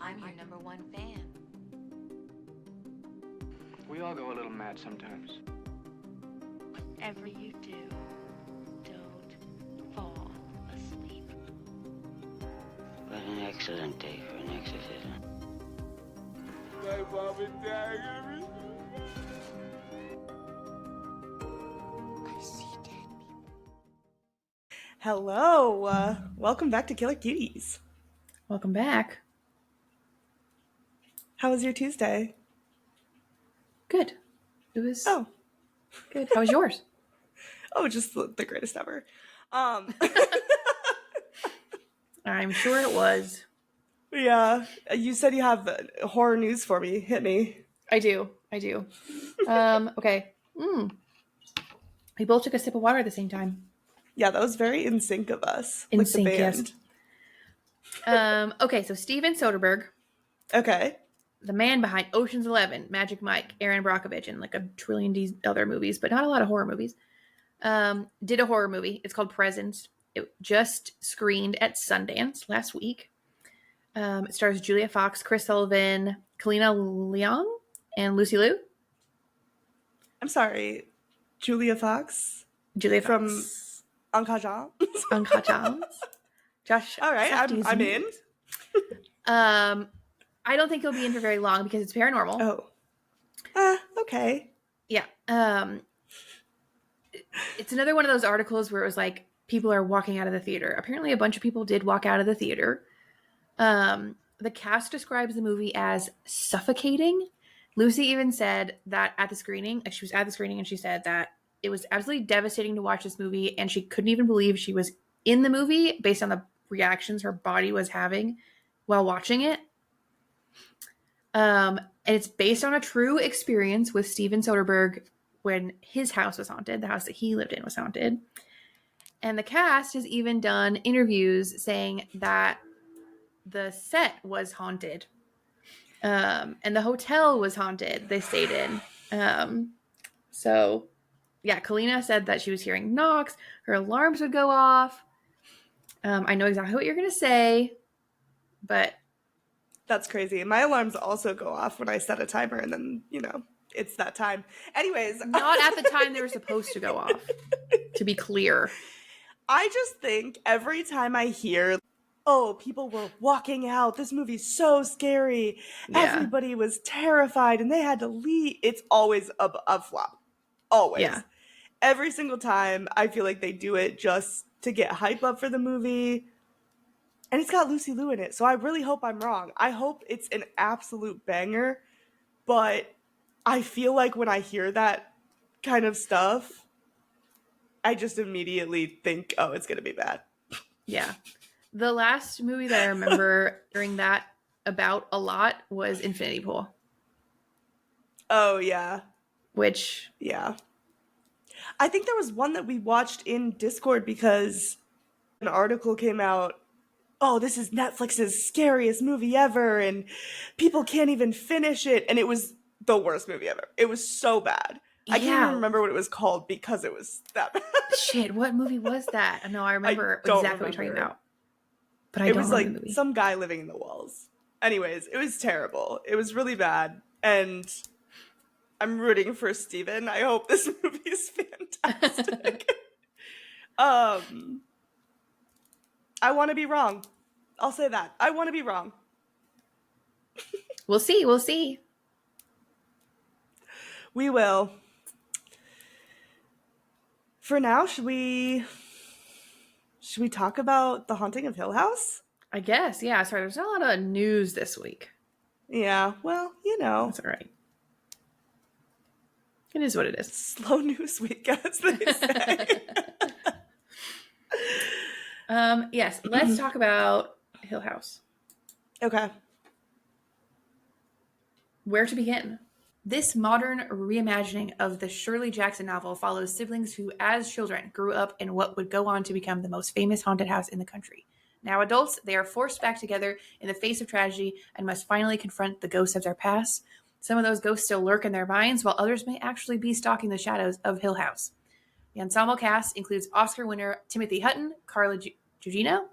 I'm your #1 fan. We all go a little mad sometimes. Whatever you do, don't fall asleep. What an excellent day for an exorcism. My mom and dad are gonna be... I see dead people. Hello, welcome back to Killer Cuties. Welcome back. How was your Tuesday? Good. It was good. How was yours? Just the greatest ever. I'm sure it was. Yeah, you said you have horror news for me. Hit me. I do. Okay. We both took a sip of water at the same time. Yeah, that was very in sync of us. In like sync, the band. Yes. Okay, so Steven Soderbergh. Okay. The man behind Ocean's 11, Magic Mike, Aaron Brockovich, and like a trillion other movies, but not a lot of horror movies. Did a horror movie. It's called Presence. It just screened at Sundance last week. It stars Julia Fox, Chris Sullivan, Kalina Leong, and Lucy Liu. I'm sorry, Julia Fox? Julia from Fox. Uncut Gems? Uncut Gems. Josh. All right, I'm in. I don't think he'll be in for very long because it's paranormal. Oh. Okay. Yeah. It's another one of those articles where it was like people are walking out of the theater. Apparently a bunch of people did walk out of the theater. The cast describes the movie as suffocating. Lucy even said that at the screening, she was at the screening and she said that it was absolutely devastating to watch this movie and she couldn't even believe she was in the movie based on the reactions her body was having while watching it. And it's based on a true experience with Steven Soderbergh when his house was haunted. The house that he lived in was haunted. And the cast has even done interviews saying that the set was haunted. And the hotel was haunted, they stated. So, yeah, Kalina said that she was hearing knocks. Her alarms would go off. I know exactly what you're going to say, but... That's crazy. My alarms also go off when I set a timer and then, it's that time. Anyways. Not at the time they were supposed to go off, to be clear. I just think every time I hear, people were walking out, this movie's so scary, everybody was terrified and they had to leave, it's always a flop. Always. Yeah. Every single time, I feel like they do it just to get hype up for the movie. And it's got Lucy Liu in it, so I really hope I'm wrong. I hope it's an absolute banger, but I feel like when I hear that kind of stuff, I just immediately think, it's going to be bad. Yeah. The last movie that I remember hearing that about a lot was Infinity Pool. Oh, yeah. Which... Yeah. I think there was one that we watched in Discord because an article came out, this is Netflix's scariest movie ever, and people can't even finish it, and it was the worst movie ever. It was so bad. I can't even remember what it was called because it was that bad. Shit, what movie was that? No, I remember exactly what you're talking about. But I don't remember the movie. Some guy living in the walls. Anyways, it was terrible. It was really bad, and I'm rooting for Steven. I hope this movie is fantastic. I want to be wrong. I'll say that. I want to be wrong. We'll see. We will. For now, should we talk about The Haunting of Hill House? I guess, yeah. Sorry, there's not a lot of news this week. Yeah, well, That's all right. It is what it is. Slow news week, as they say. Yes, let's talk about Hill House. Okay. Where to begin? This modern reimagining of the Shirley Jackson novel follows siblings who, as children, grew up in what would go on to become the most famous haunted house in the country. Now adults, they are forced back together in the face of tragedy and must finally confront the ghosts of their past. Some of those ghosts still lurk in their minds, while others may actually be stalking the shadows of Hill House. The ensemble cast includes Oscar winner Timothy Hutton, Carla Gugino,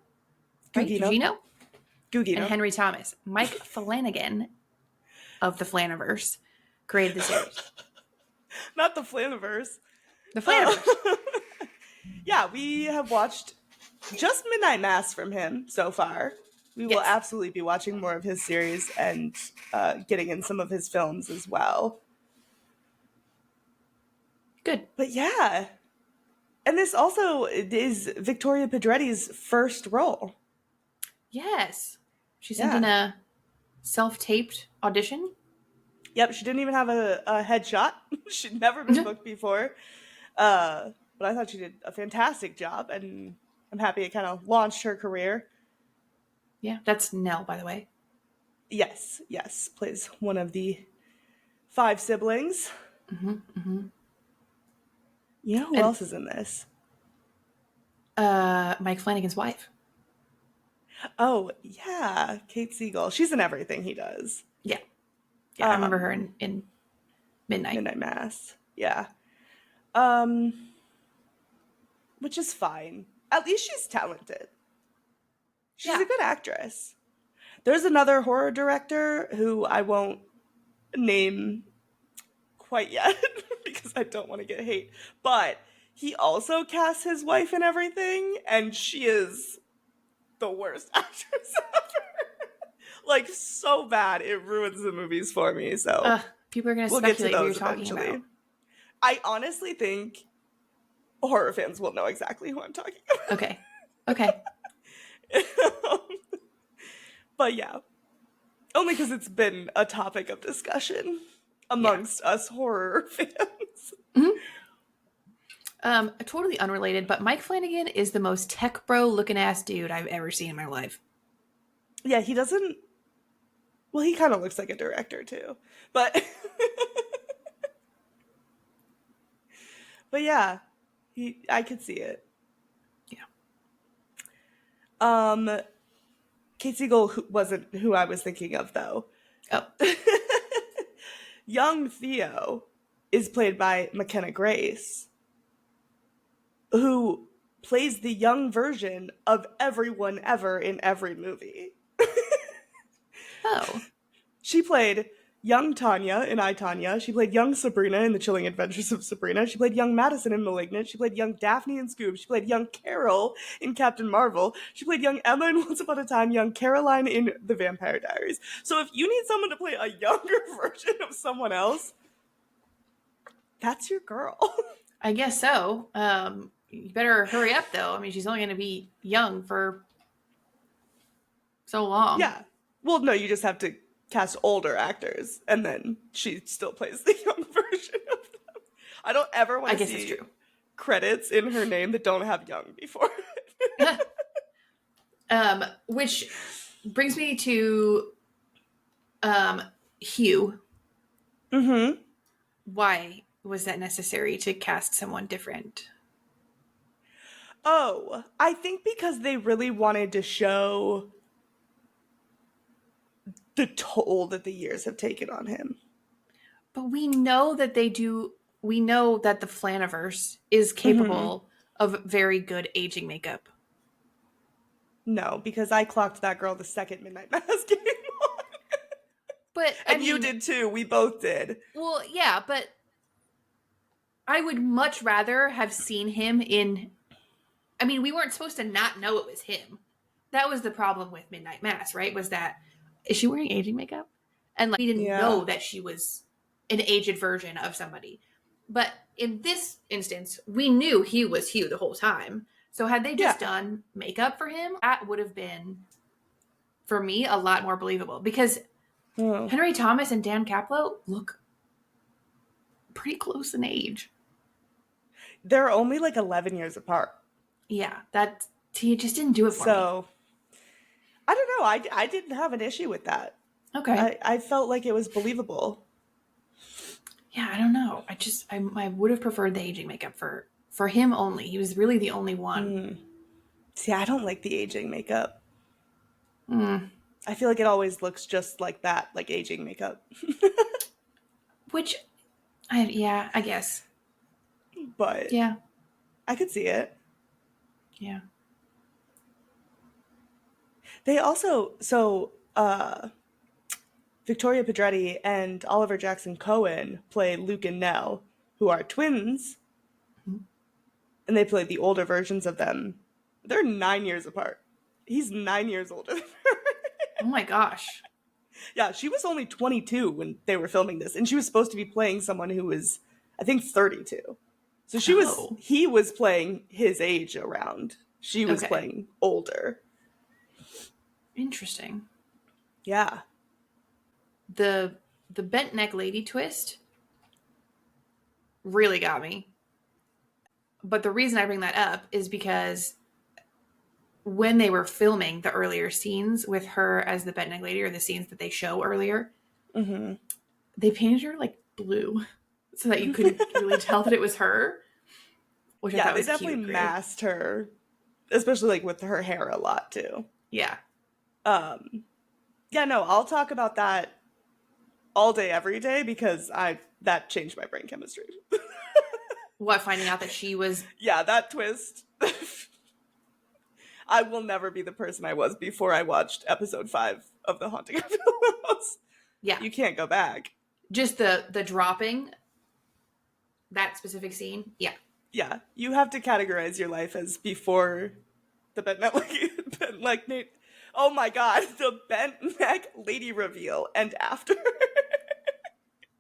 Gugino. and Henry Thomas. Mike Flanagan of the Flanaverse created the series. Not the Flanaverse. The Flanaverse. Yeah, we have watched just Midnight Mass from him so far. We will Yes. absolutely be watching more of his series and getting in some of his films as well. Good. But yeah. And this also is Victoria Pedretti's first role. Yes. She sent Yeah. in a self-taped audition. Yep, she didn't even have a headshot. She'd never been booked before. But I thought she did a fantastic job, and I'm happy it kind of launched her career. Yeah, that's Nell, by the way. Yes, plays one of the 5 siblings. You know who else is in this? Mike Flanagan's wife. Oh, yeah, Kate Siegel. She's in everything he does. Yeah. Yeah, I remember her in Midnight. Midnight Mass. Yeah. Which is fine. At least she's talented. She's Yeah. a good actress. There's another horror director who I won't name quite yet because I don't want to get hate. But he also casts his wife in everything, and she is the worst actress ever. Like, so bad it ruins the movies for me. So People are going to we'll get to speculate who you're those talking eventually. about. I honestly think horror fans will know exactly who I'm talking about. Okay. But yeah, only because it's been a topic of discussion amongst us horror fans. Totally unrelated, but Mike Flanagan is the most tech bro looking ass dude I've ever seen in my life. Yeah, he doesn't. Well, he kind of looks like a director too, but but yeah, I could see it. Yeah. Kate Siegel wasn't who I was thinking of though. Oh. Young Theo is played by McKenna Grace, who plays the young version of everyone ever in every movie. Oh. She played young Tanya in I, Tanya. She played young Sabrina in The Chilling Adventures of Sabrina. She played young Madison in Malignant. She played young Daphne in Scoob. She played young Carol in Captain Marvel. She played young Emma in Once Upon a Time, young Caroline in The Vampire Diaries. So if you need someone to play a younger version of someone else, that's your girl. I guess so. You better hurry up, though. I mean, she's only going to be young for so long. Yeah. Well, no, you just have to cast older actors, and then she still plays the young version of them. I don't ever want to see it's true. credits in her name that don't have young before. Which brings me to Hugh. Mm-hmm. Why was that necessary to cast someone different? Oh, I think because they really wanted to show the toll that the years have taken on him. But we know that they do. We know that the Flanaverse is capable of very good aging makeup. No, because I clocked that girl the second Midnight Mass came on. But And you did too. We both did. Well, yeah, but I would much rather have seen him in. I mean, we weren't supposed to not know it was him. That was the problem with Midnight Mass, right? Was that, is she wearing aging makeup? And like, we didn't know that she was an aged version of somebody. But in this instance, we knew he was Hugh the whole time. So had they just done makeup for him, that would have been, for me, a lot more believable. Because Henry Thomas and Dan Caplow look pretty close in age. They're only like 11 years apart. Yeah, that he just didn't do it for me. So, I don't know. I didn't have an issue with that. Okay. I felt like it was believable. Yeah, I don't know. I would have preferred the aging makeup for him only. He was really the only one. See, I don't like the aging makeup. I feel like it always looks just like that, like aging makeup. Which, I guess. But yeah, I could see it. Yeah. They also Victoria Pedretti and Oliver Jackson Cohen play Luke and Nell, who are twins, and they play the older versions of them. They're 9 years apart. He's 9 years older than her. Oh my gosh. Yeah, she was only 22 when they were filming this, and she was supposed to be playing someone who was, I think, 32. So he was playing his age around. She was playing older. Interesting. Yeah. The bent neck lady twist really got me. But the reason I bring that up is because when they were filming the earlier scenes with her as the bent neck lady, or the scenes that they show earlier, they painted her like blue so that you couldn't really tell that it was her. Which I thought was they definitely cute, masked her, especially like with her hair a lot too. Yeah. Yeah, no, I'll talk about that all day, every day, because that changed my brain chemistry. What, finding out that she was... Yeah, that twist. I will never be the person I was before I watched episode 5 of The Haunting of Hill House. Yeah. You can't go back. Just the dropping, that specific scene. Yeah. Yeah, you have to categorize your life as before the bent neck lady. Oh my god, the bent neck lady reveal and after.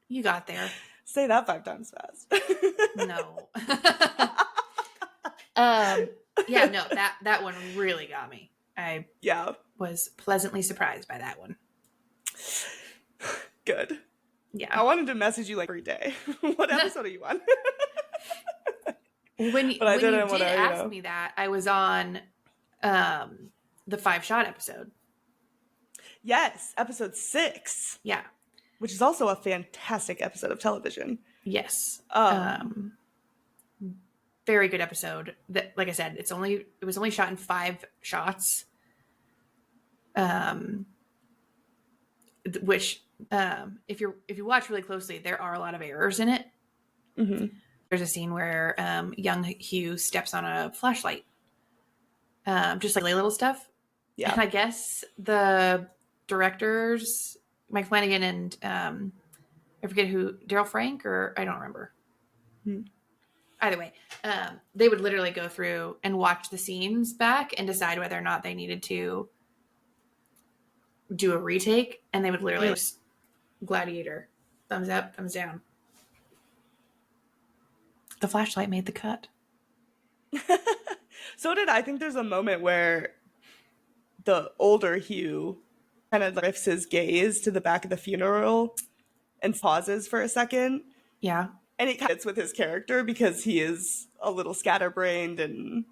You got there. Say that 5 times fast. No. Yeah, no, that one really got me. I was pleasantly surprised by that one. Good. Yeah. I wanted to message you like every day. What episode are you on? When you did ask me that, I was on the 5-shot episode. Yes, episode 6. Yeah. Which is also a fantastic episode of television. Yes. Very good episode. That, like I said, it was only shot in 5 shots. Which if you watch really closely, there are a lot of errors in it. Mm-hmm. There's a scene where young Hugh steps on a flashlight. Just like little stuff. Yeah. And I guess the directors, Mike Flanagan and I forget who, Daryl Frank, or I don't remember. Either way, they would literally go through and watch the scenes back and decide whether or not they needed to do a retake, and they would literally just Gladiator, thumbs up, thumbs down. The flashlight made the cut. So did I. Think there's a moment where the older Hugh kind of lifts his gaze to the back of the funeral and pauses for a second. Yeah. And it kind of fits with his character because he is a little scatterbrained and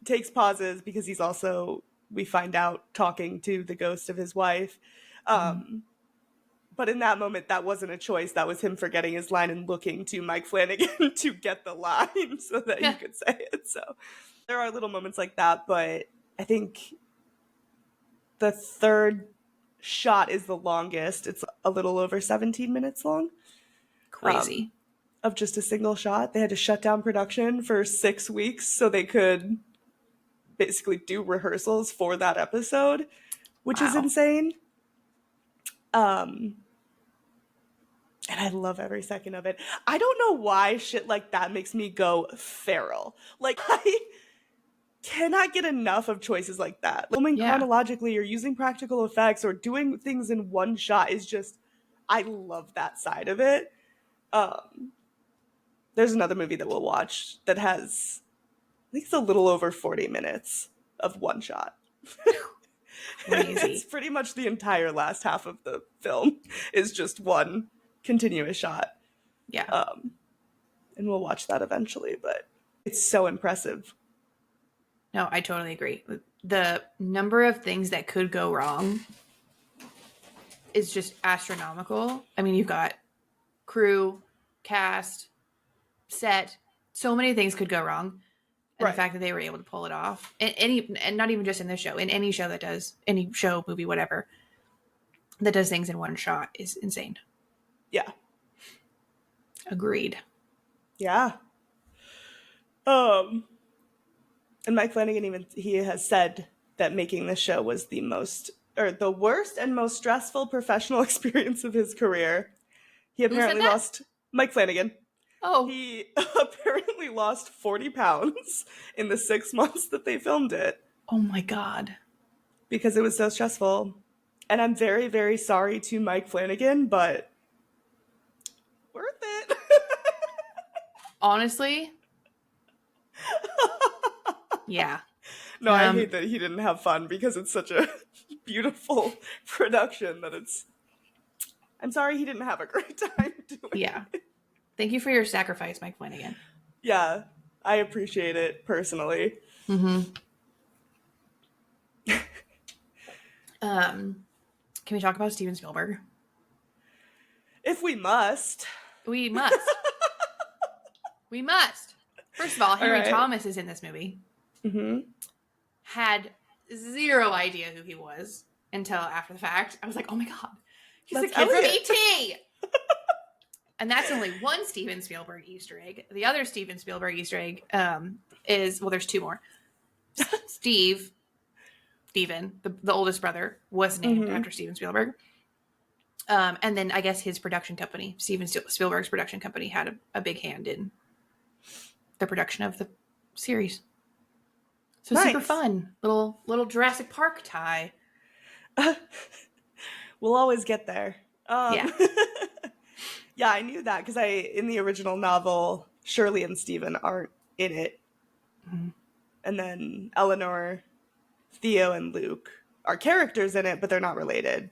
takes pauses because he's also, we find out, talking to the ghost of his wife. But in that moment, that wasn't a choice. That was him forgetting his line and looking to Mike Flanagan to get the line so that he could say it. So there are little moments like that, but I think the 3rd shot is the longest. It's a little over 17 minutes long. Crazy. Of just a single shot. They had to shut down production for 6 weeks so they could basically do rehearsals for that episode, which is insane. And I love every second of it. I don't know why shit like that makes me go feral. Like, I cannot get enough of choices like that. Filming chronologically or using practical effects or doing things in one shot is just, I love that side of it. There's another movie that we'll watch that has, I think it's a little over 40 minutes of one shot. It's pretty much the entire last half of the film is just one continuous shot. Yeah. And we'll watch that eventually, but it's so impressive. No, I totally agree. The number of things that could go wrong is just astronomical. I mean, you've got crew, cast, set, so many things could go wrong. And the fact that they were able to pull it off, and not even just in this show, in any show that does, any show, movie, whatever, that does things in one shot is insane. Yeah. Agreed. Yeah. And Mike Flanagan he has said that making the show was the worst and most stressful professional experience of his career. He apparently lost Mike Flanagan. Oh. He apparently lost 40 pounds in the 6 months that they filmed it. Oh my God. Because it was so stressful. And I'm very, very sorry to Mike Flanagan, but worth it. Honestly. Yeah. No, I hate that he didn't have fun because it's such a beautiful production that I'm sorry he didn't have a great time doing it. Thank you for your sacrifice, Mike Flanagan. Yeah, I appreciate it personally. Mm-hmm. Can we talk about Steven Spielberg? If we must. We must. We must. First of all, Henry Thomas is in this movie. Mm-hmm. Had zero idea who he was until after the fact. I was like, oh my God. He's the kid from E.T. And that's only one Steven Spielberg Easter egg. The other Steven Spielberg Easter egg is, well, there's two more. Steven, the oldest brother, was named after Steven Spielberg. And then I guess his production company, Steven Spielberg's production company, had a big hand in the production of the series. So super fun. Little Jurassic Park tie. We'll always get there. Yeah. Yeah, I knew that because in the original novel, Shirley and Steven aren't in it. Mm-hmm. And then Eleanor, Theo, and Luke are characters in it, but they're not related.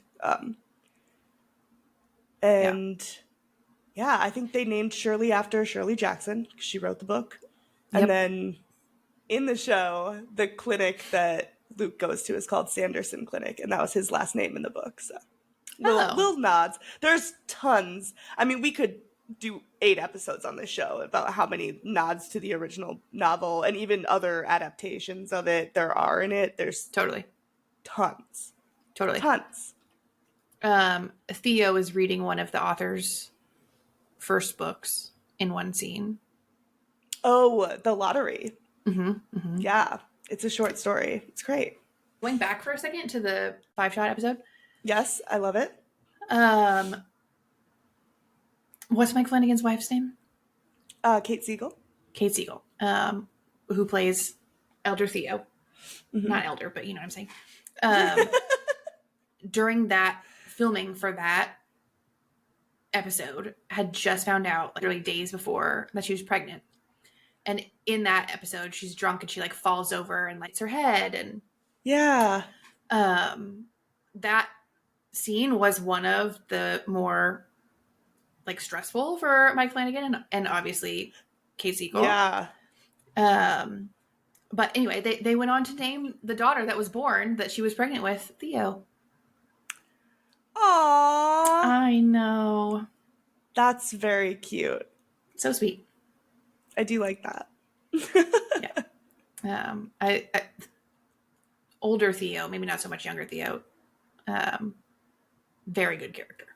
Yeah, I think they named Shirley after Shirley Jackson because she wrote the book. Yep. And then in the show, the clinic that Luke goes to is called Sanderson Clinic, and that was his last name in the book. So little nods. There's tons. I mean, we could do 8 episodes on this show about how many nods to the original novel and even other adaptations of it there are in it. There's tons. Tons. Theo is reading one of the author's first books in one scene. Oh, The Lottery. Mm-hmm, mm-hmm. Yeah, it's a short story. It's great. Going back for a second to the 5-shot episode. Yes, I love it. What's Mike Flanagan's wife's name? Kate Siegel. Kate Siegel, who plays Elder Theo. Mm-hmm. Not Elder, but you know what I'm saying. During that filming for that episode, had just found out, like, literally days before, that she was pregnant. And in that episode, she's drunk and she like falls over and lights her head. And yeah, that scene was one of the more like stressful for Mike Flanagan and obviously Kate Siegel. Yeah. But anyway, they went on to name the daughter that was born that she was pregnant with Theo. Aww. I know. That's very cute. So sweet. I do like that. Yeah. I older Theo, maybe not so much younger Theo. Very good character.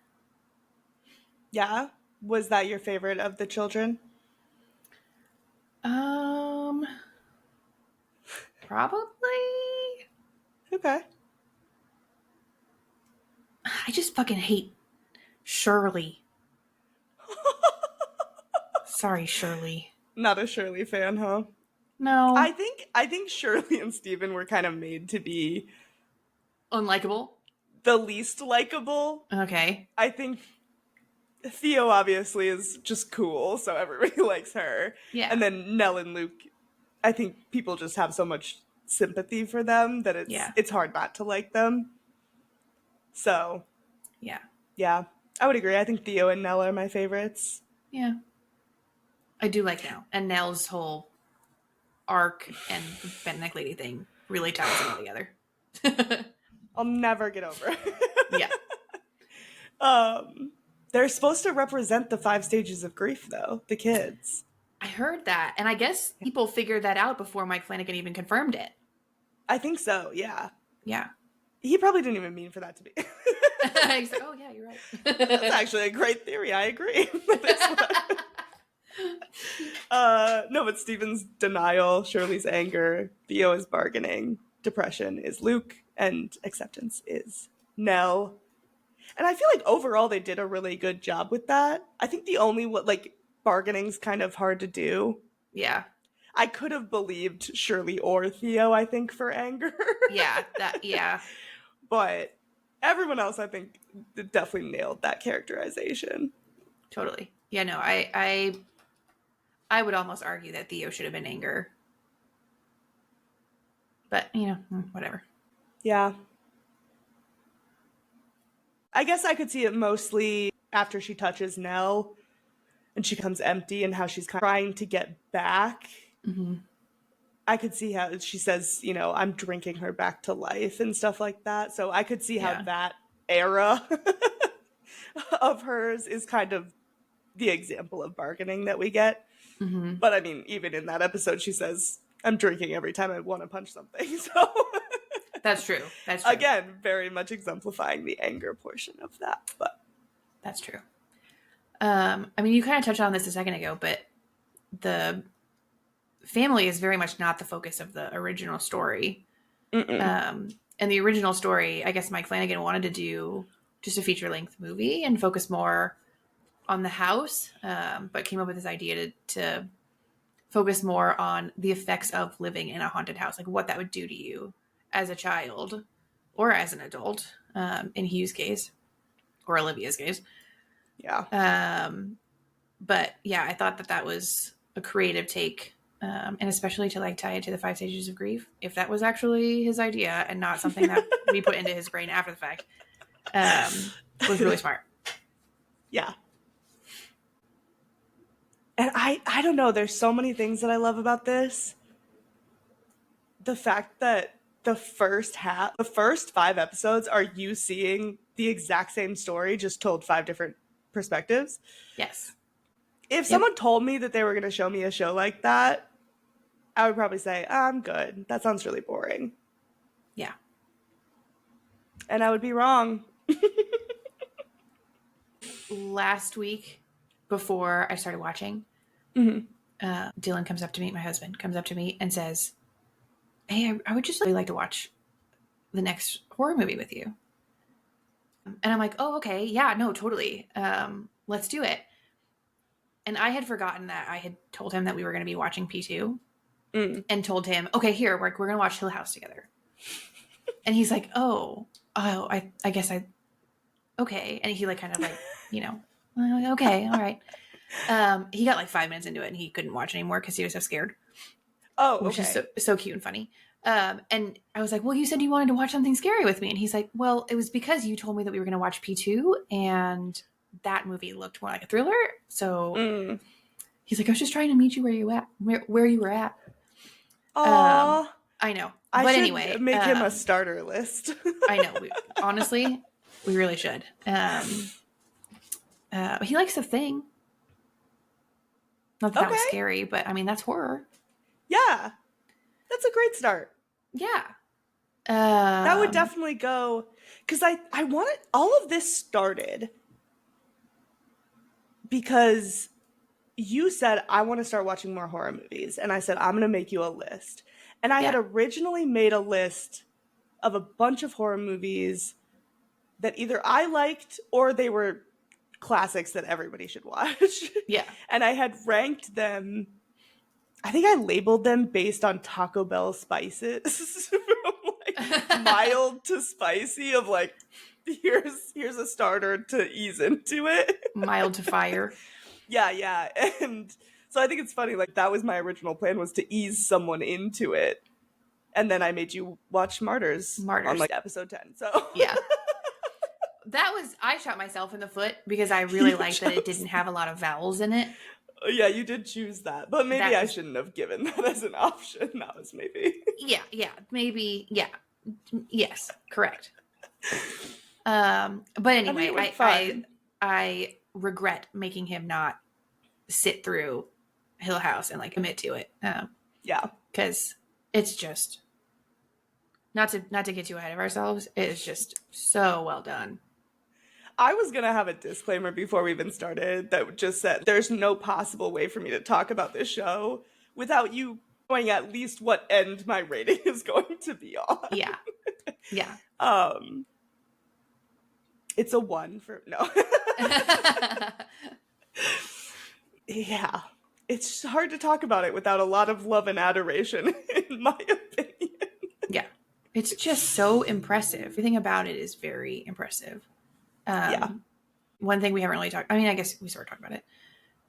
Yeah. Was that your favorite of the children? Probably. Okay. I just fucking hate Shirley. Sorry, Shirley. Not a Shirley fan, huh? No. I think Shirley and Steven were kind of made to be unlikable. The least likable. Okay. I think Theo obviously is just cool, so everybody likes her. Yeah. And then Nell and Luke, I think people just have so much sympathy for them that it's hard not to like them. So, yeah, I would agree. I think Theo and Nell are my favorites. Yeah. I do like Nell. And Nell's whole arc and the Bentneck Lady thing really ties them all together. I'll never get over it. Yeah. They're supposed to represent the 5 stages of grief, though, the kids. I heard that. And I guess people figured that out before Mike Flanagan even confirmed it. I think so, yeah. Yeah. He probably didn't even mean for that to be. He's like, oh, yeah, you're right. That's actually a great theory. I agree. No, but Steven's denial, Shirley's anger, Theo is bargaining. depression is Luke, and acceptance is Nell. And I feel like overall they did a really good job with that. I think the only bargaining's kind of hard to do. Yeah. I could have believed Shirley or Theo, I think, for anger. Yeah. But everyone else, I think, definitely nailed that characterization. Totally. Yeah, no, I would almost argue that Theo should have been anger. But, whatever. Yeah. I guess I could see it mostly after she touches Nell and she becomes empty and how she's kind of trying to get back. Mm-hmm. I could see how she says, I'm drinking her back to life and stuff like that. So I could see how that era of hers is kind of the example of bargaining that we get. Mm-hmm. But I mean, even in that episode, she says, I'm drinking every time I want to punch something. So That's true. Again, very much exemplifying the anger portion of that. But that's true. I mean, you kind of touched on this a second ago, but the family is very much not the focus of the original story. And the original story, I guess Mike Flanagan wanted to do just a feature-length movie and focus more on the house, but came up with this idea to focus more on the effects of living in a haunted house, like what that would do to you as a child or as an adult, in Hugh's case or Olivia's case. Yeah. But yeah, I thought that was a creative take, and especially to tie it to the 5 stages of grief, if that was actually his idea and not something that we put into his brain after the fact, was really smart. Yeah. And I don't know, there's so many things that I love about this. The fact that the first 5 episodes are you seeing the exact same story, just told 5 different perspectives. Yes. If someone told me that they were going to show me a show like that, I would probably say, I'm good. That sounds really boring. Yeah. And I would be wrong. Last week, before I started watching, Dylan comes up to me, my husband comes up to me and says, hey, I would just really like to watch the next horror movie with you. And I'm like, oh, okay. Yeah, no, totally. Let's do it. And I had forgotten that I had told him that we were going to be watching P2 and told him, okay, here, we're going to watch Hill House together. And he's like, I guess okay. And he kind of okay, all right. He got 5 minutes into it and he couldn't watch anymore because he was so scared. Oh, okay. Which is so cute and funny. And I was like, well, you said you wanted to watch something scary with me. And he's like, well, it was because you told me that we were going to watch P2 and that movie looked more like a thriller. So he's like, I was just trying to meet you where you were at. Aww. I know. I but should anyway, make him a starter list. I know. Honestly, we really should. He likes The Thing. Not that was scary, but I mean, that's horror. Yeah. That's a great start. Yeah. That would definitely go, because I wanted, all of this started because you said, I want to start watching more horror movies. And I said, I'm going to make you a list. And I had originally made a list of a bunch of horror movies that either I liked or they were classics that everybody should watch. Yeah. And I had ranked them. I think I labeled them based on Taco Bell spices. From mild to spicy, of here's a starter to ease into it. Mild to fire. Yeah. And so I think it's funny, that was my original plan, was to ease someone into it. And then I made you watch Martyrs. On episode 10. So yeah. I shot myself in the foot because I really liked that it didn't have a lot of vowels in it. Yeah, you did choose that. But maybe I shouldn't have given that as an option. That was maybe. Yeah, maybe. Yeah. Yes, correct. But anyway, I regret making him not sit through Hill House and commit to it. Yeah. Because it's just not to get too ahead of ourselves. It is just so well done. I was going to have a disclaimer before we even started that just said there's no possible way for me to talk about this show without you knowing at least what end my rating is going to be on. Yeah. Yeah. It's a 1 for no. Yeah. It's hard to talk about it without a lot of love and adoration, in my opinion. Yeah. It's just so impressive. Everything about it is very impressive. Yeah. One thing we haven't really talked, I mean, I guess we sort of talked about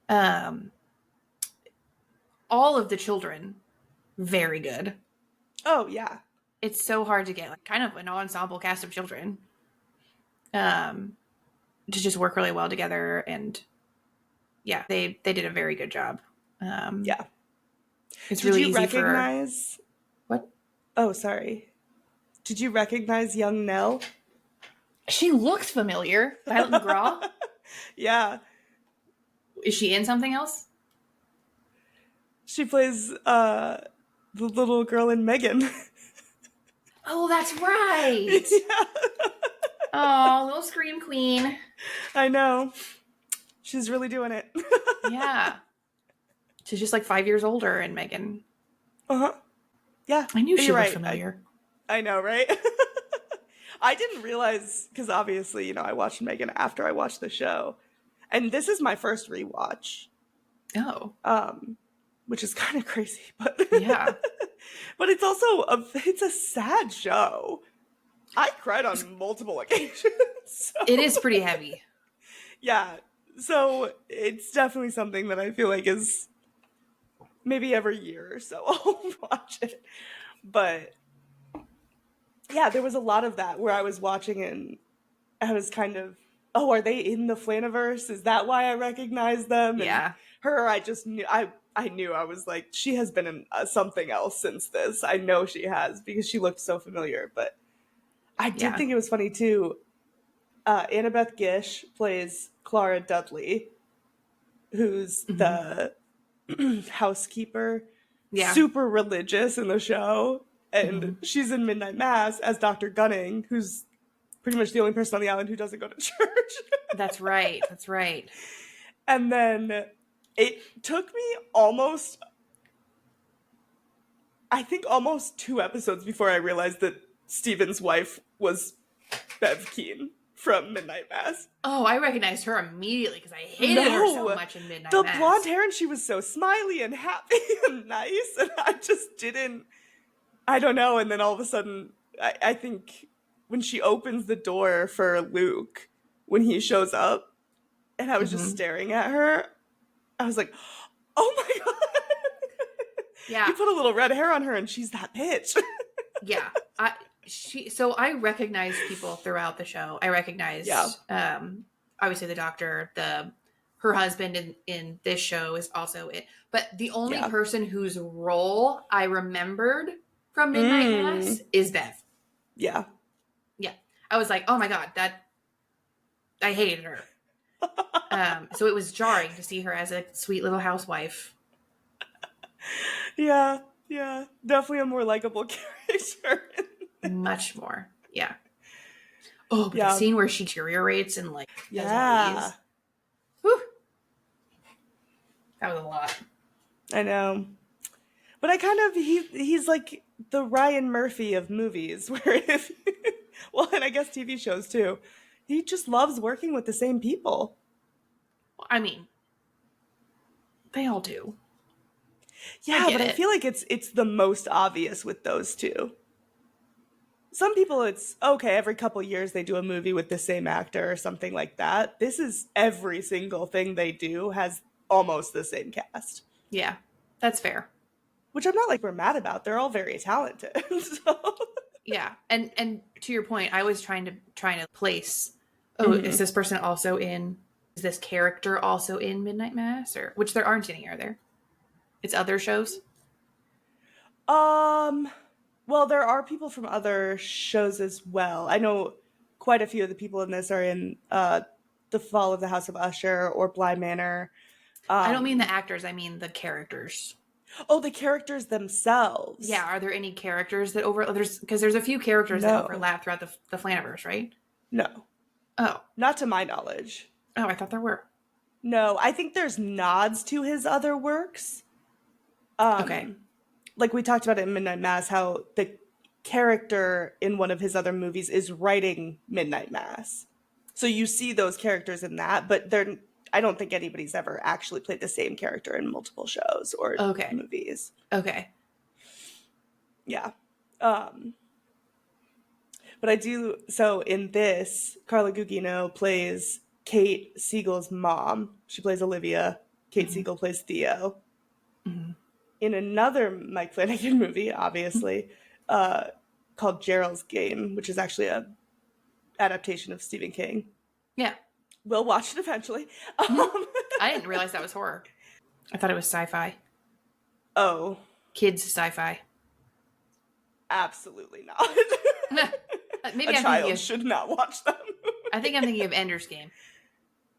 it. All of the children, very good. Oh, yeah. It's so hard to get like kind of an ensemble cast of children to just work really well together. And yeah, they did a very good job. Yeah. It's Did really you easy recognize... What? Oh, sorry. Did you recognize young Nell? She looks familiar. Violet McGraw? Yeah. Is she in something else? She plays the little girl in Megan. Oh, that's right. Yeah. Oh, little scream queen. I know. She's really doing it. Yeah. She's just like 5 years older in Megan. Uh-huh. Yeah. I knew she You're looked right. familiar. I know, right? I didn't realize, because obviously, I watched Megan after I watched the show. And this is my first rewatch. Oh. Which is kind of crazy, but Yeah. but it's also it's a sad show. I cried on multiple occasions. So. It is pretty heavy. Yeah. So it's definitely something that I feel like is maybe every year or so I'll watch it. But yeah, there was a lot of that where I was watching and I was kind of, oh, are they in the Flanaverse? Is that why I recognize them? Yeah. And her, I just knew, I knew, I was like, she has been in something else since this. I know she has because she looked so familiar. But I did think it was funny too. Annabeth Gish plays Clara Dudley, who's the housekeeper, super religious in the show. And she's in Midnight Mass as Dr. Gunning, who's pretty much the only person on the island who doesn't go to church. That's right. That's right. And then it took me almost 2 episodes before I realized that Steven's wife was Bev Keane from Midnight Mass. Oh, I recognized her immediately because I hated her so much in Midnight Mass. The blonde hair, and she was so smiley and happy and nice, and I just didn't, I don't know. And then all of a sudden, I think when she opens the door for Luke, when he shows up, and I was just staring at her, I was like, oh my God. Yeah. You put a little red hair on her and she's that bitch. Yeah. So I recognized people throughout the show. I recognized, obviously the doctor, her husband in this show is also it. But the only person whose role I remembered from Midnight Mass is Bev. Yeah. Yeah. I was like, oh my God, I hated her. So it was jarring to see her as a sweet little housewife. Yeah. Yeah. Definitely a more likable character. Much more. Yeah. Oh, but the scene where she deteriorates and like, yeah. Whew. That was a lot. I know. But I kind of, he's like the Ryan Murphy of movies, where if, well, and I guess TV shows too, he just loves working with the same people. I mean, they all do. Yeah, but I feel like it's the most obvious with those two. Some people, it's okay, every couple years they do a movie with the same actor or something like that. This is every single thing they do has almost the same cast. Yeah, that's fair. Which I'm not like we're mad about. They're all very talented. So. Yeah, and to your point, I was trying to place. Oh, is this person also in? Is this character also in Midnight Mass, or which there aren't any? Are there? It's other shows. Well, there are people from other shows as well. I know quite a few of the people in this are in The Fall of the House of Usher or Bly Manor. I don't mean the actors. I mean the characters. Oh, the characters themselves. Yeah. Are there any characters that because there's a few characters that overlap throughout the Flanaverse, right? No. Oh. Not to my knowledge. Oh, I thought there were. No, I think there's nods to his other works. Okay. like we talked about it in Midnight Mass, how the character in one of his other movies is writing Midnight Mass. So you see those characters in that, but I don't think anybody's ever actually played the same character in multiple shows or movies. Okay. Yeah. But I do, so in this, Carla Gugino plays Kate Siegel's mom. She plays Olivia. Kate Siegel plays Theo. Mm-hmm. In another Mike Flanagan movie, obviously, called Gerald's Game, which is actually a adaptation of Stephen King. Yeah. We'll watch it eventually. I didn't realize that was horror. I thought it was sci-fi. Oh. Kids sci-fi. Absolutely not. Maybe a child should not watch them. I think I'm thinking of Ender's Game.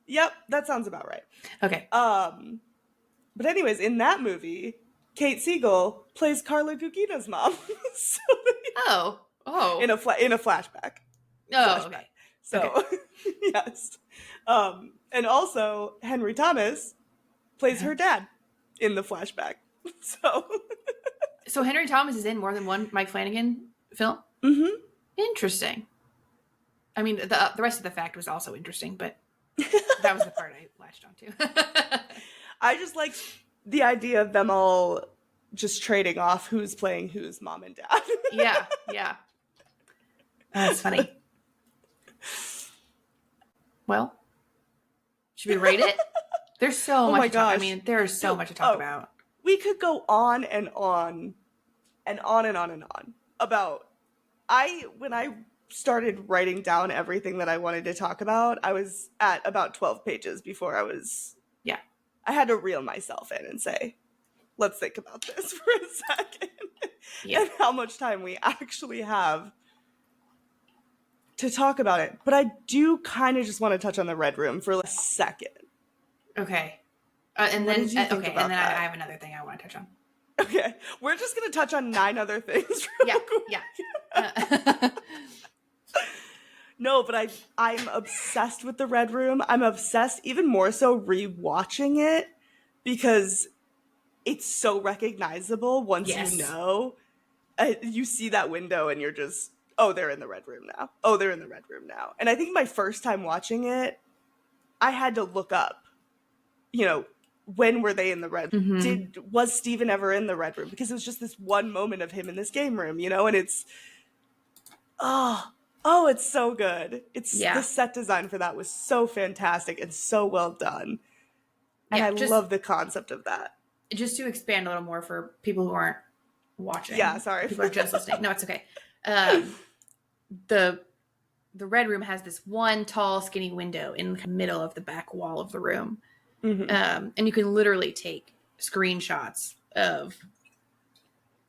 Yep, that sounds about right. Okay. But anyways, in that movie, Kate Siegel plays Carla Gugino's mom. In a flashback. Okay. So, okay. Yes. And also, Henry Thomas plays her dad in the flashback. So Henry Thomas is in more than one Mike Flanagan film? Mm-hmm. Interesting. I mean, the rest of the fact was also interesting, but that was the part I latched onto. I just like the idea of them all just trading off who's playing whose mom and dad. Yeah. That's funny. Well, should we rate it? There's so much to talk. I mean, there's so much to talk about. We could go on and on and on and on and on about when I started writing down everything that I wanted to talk about, I was at about 12 pages before I had to reel myself in and say, let's think about this for a second. And how much time we actually have to talk about it. But I do kind of just want to touch on the Red Room for a second. Okay. And then I have another thing I want to touch on. Okay. We're just going to touch on 9 other things real quick. Yeah. No, but I'm obsessed with the Red Room. I'm obsessed even more so rewatching it because it's so recognizable once you know. You see that window and you're just, oh, they're in the Red Room now. Oh, they're in the Red Room now. And I think my first time watching it, I had to look up, when were they in the Red Room? Mm-hmm. Was Steven ever in the Red Room? Because it was just this one moment of him in this game room, and it's, it's so good. The set design for that was so fantastic and so well done. And I love the concept of that. Just to expand a little more for people who aren't watching. Yeah, sorry. People are just listening. No, it's okay. The Red Room has this one tall, skinny window in the middle of the back wall of the room. Mm-hmm. And you can literally take screenshots of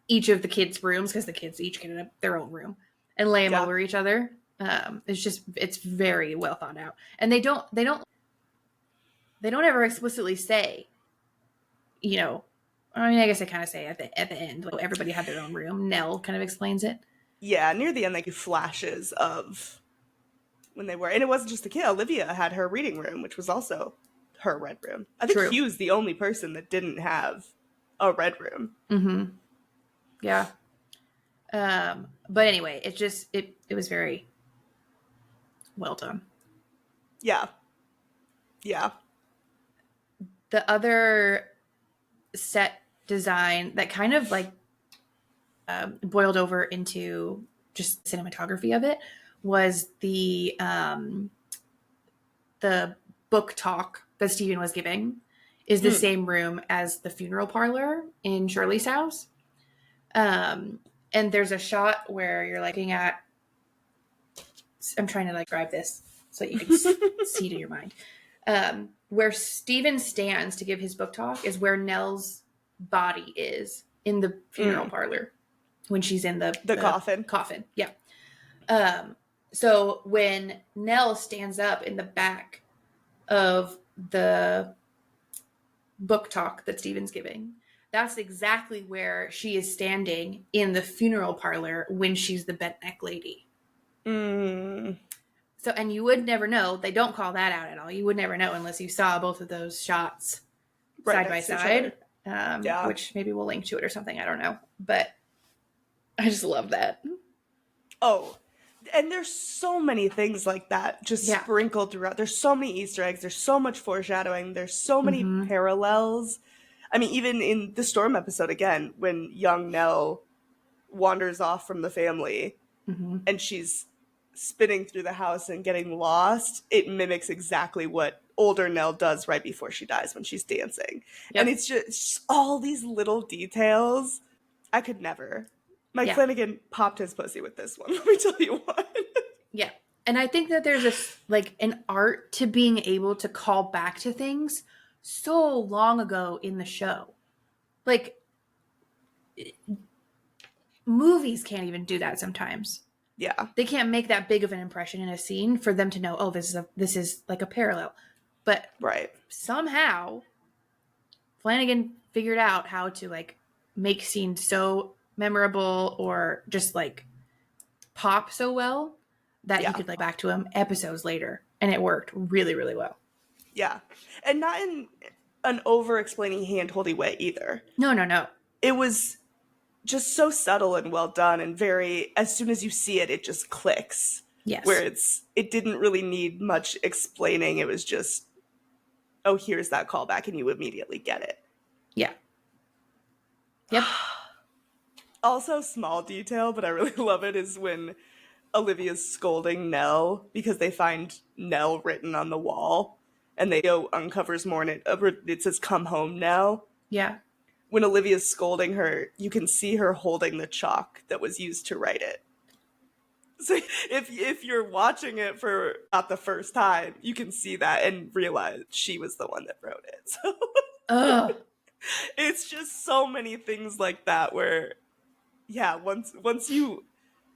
each of the kids' rooms because the kids each get their own room and lay them over each other. It's very well thought out. And they don't ever explicitly say, I guess they kind of say at the end, like everybody had their own room. Nell kind of explains it. Yeah, near the end, like flashes of when they were, and it wasn't just the kid. Olivia had her reading room, which was also her Red Room. I think Hugh's the only person that didn't have a Red Room. Mm-hmm. Yeah. But anyway, it was very well done. Yeah. Yeah. The other set design that kind of like boiled over into just cinematography of it was the book talk that Steven was giving is the same room as the funeral parlor in Shirley's house. And there's a shot where you're looking at, I'm trying to like describe this so that you can see it in your mind. Where Steven stands to give his book talk is where Nell's body is in the funeral parlor when she's in the coffin. Coffin, yeah. So when Nell stands up in the back of the book talk that Steven's giving, that's exactly where she is standing in the funeral parlor when she's the bent neck lady. So, and you would never know. They don't call that out at all. You would never know unless you saw both of those shots side by side. which maybe we'll link to it or something. I don't know. But I just love that. Oh, and there's so many things like that just sprinkled throughout. There's so many Easter eggs. There's so much foreshadowing. There's so many parallels. I mean, even in the Storm episode, again, when young Nell wanders off from the family and she's spinning through the house and getting lost, it mimics exactly what older Nell does right before she dies when she's dancing. Yep. And it's just all these little details. I could never. Mike Flanagan popped his pussy with this one. Let me tell you what. Yeah. And I think that there's this, like, an art to being able to call back to things so long ago in the show. Like, movies can't even do that sometimes. Yeah. They can't make that big of an impression in a scene for them to know, oh, this is like a parallel. But somehow Flanagan figured out how to, like, make scenes so memorable or just, like, pop so well that you could, like, back to them episodes later, and it worked really, really well. Yeah. And not in an over-explaining, hand-holdy way either. No. It was just so subtle and well done, and very, as soon as you see it, it just clicks. Yes. Where it didn't really need much explaining. It was just, oh, here's that callback, and you immediately get it. Yeah. Yep. Also, small detail, but I really love it, is when Olivia's scolding Nell because they find Nell written on the wall, and they go uncovers more, and it says, "Come home, Nell." Yeah. When Olivia's scolding her, you can see her holding the chalk that was used to write it. So if you're watching it for not the first time, you can see that and realize she was the one that wrote it. So it's just so many things like that where, once you,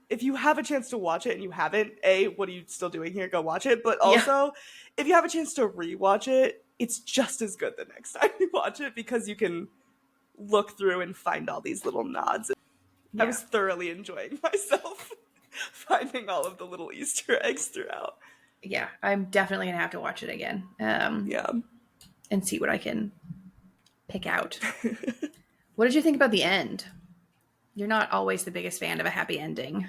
if you have a chance to watch it and you haven't, what are you still doing here? Go watch it. But also, if you have a chance to rewatch it, it's just as good the next time you watch it because you can look through and find all these little nods. I was thoroughly enjoying myself finding all of the little Easter eggs throughout. Yeah, I'm definitely gonna have to watch it again. And see what I can pick out. What did you think about the end? You're not always the biggest fan of a happy ending.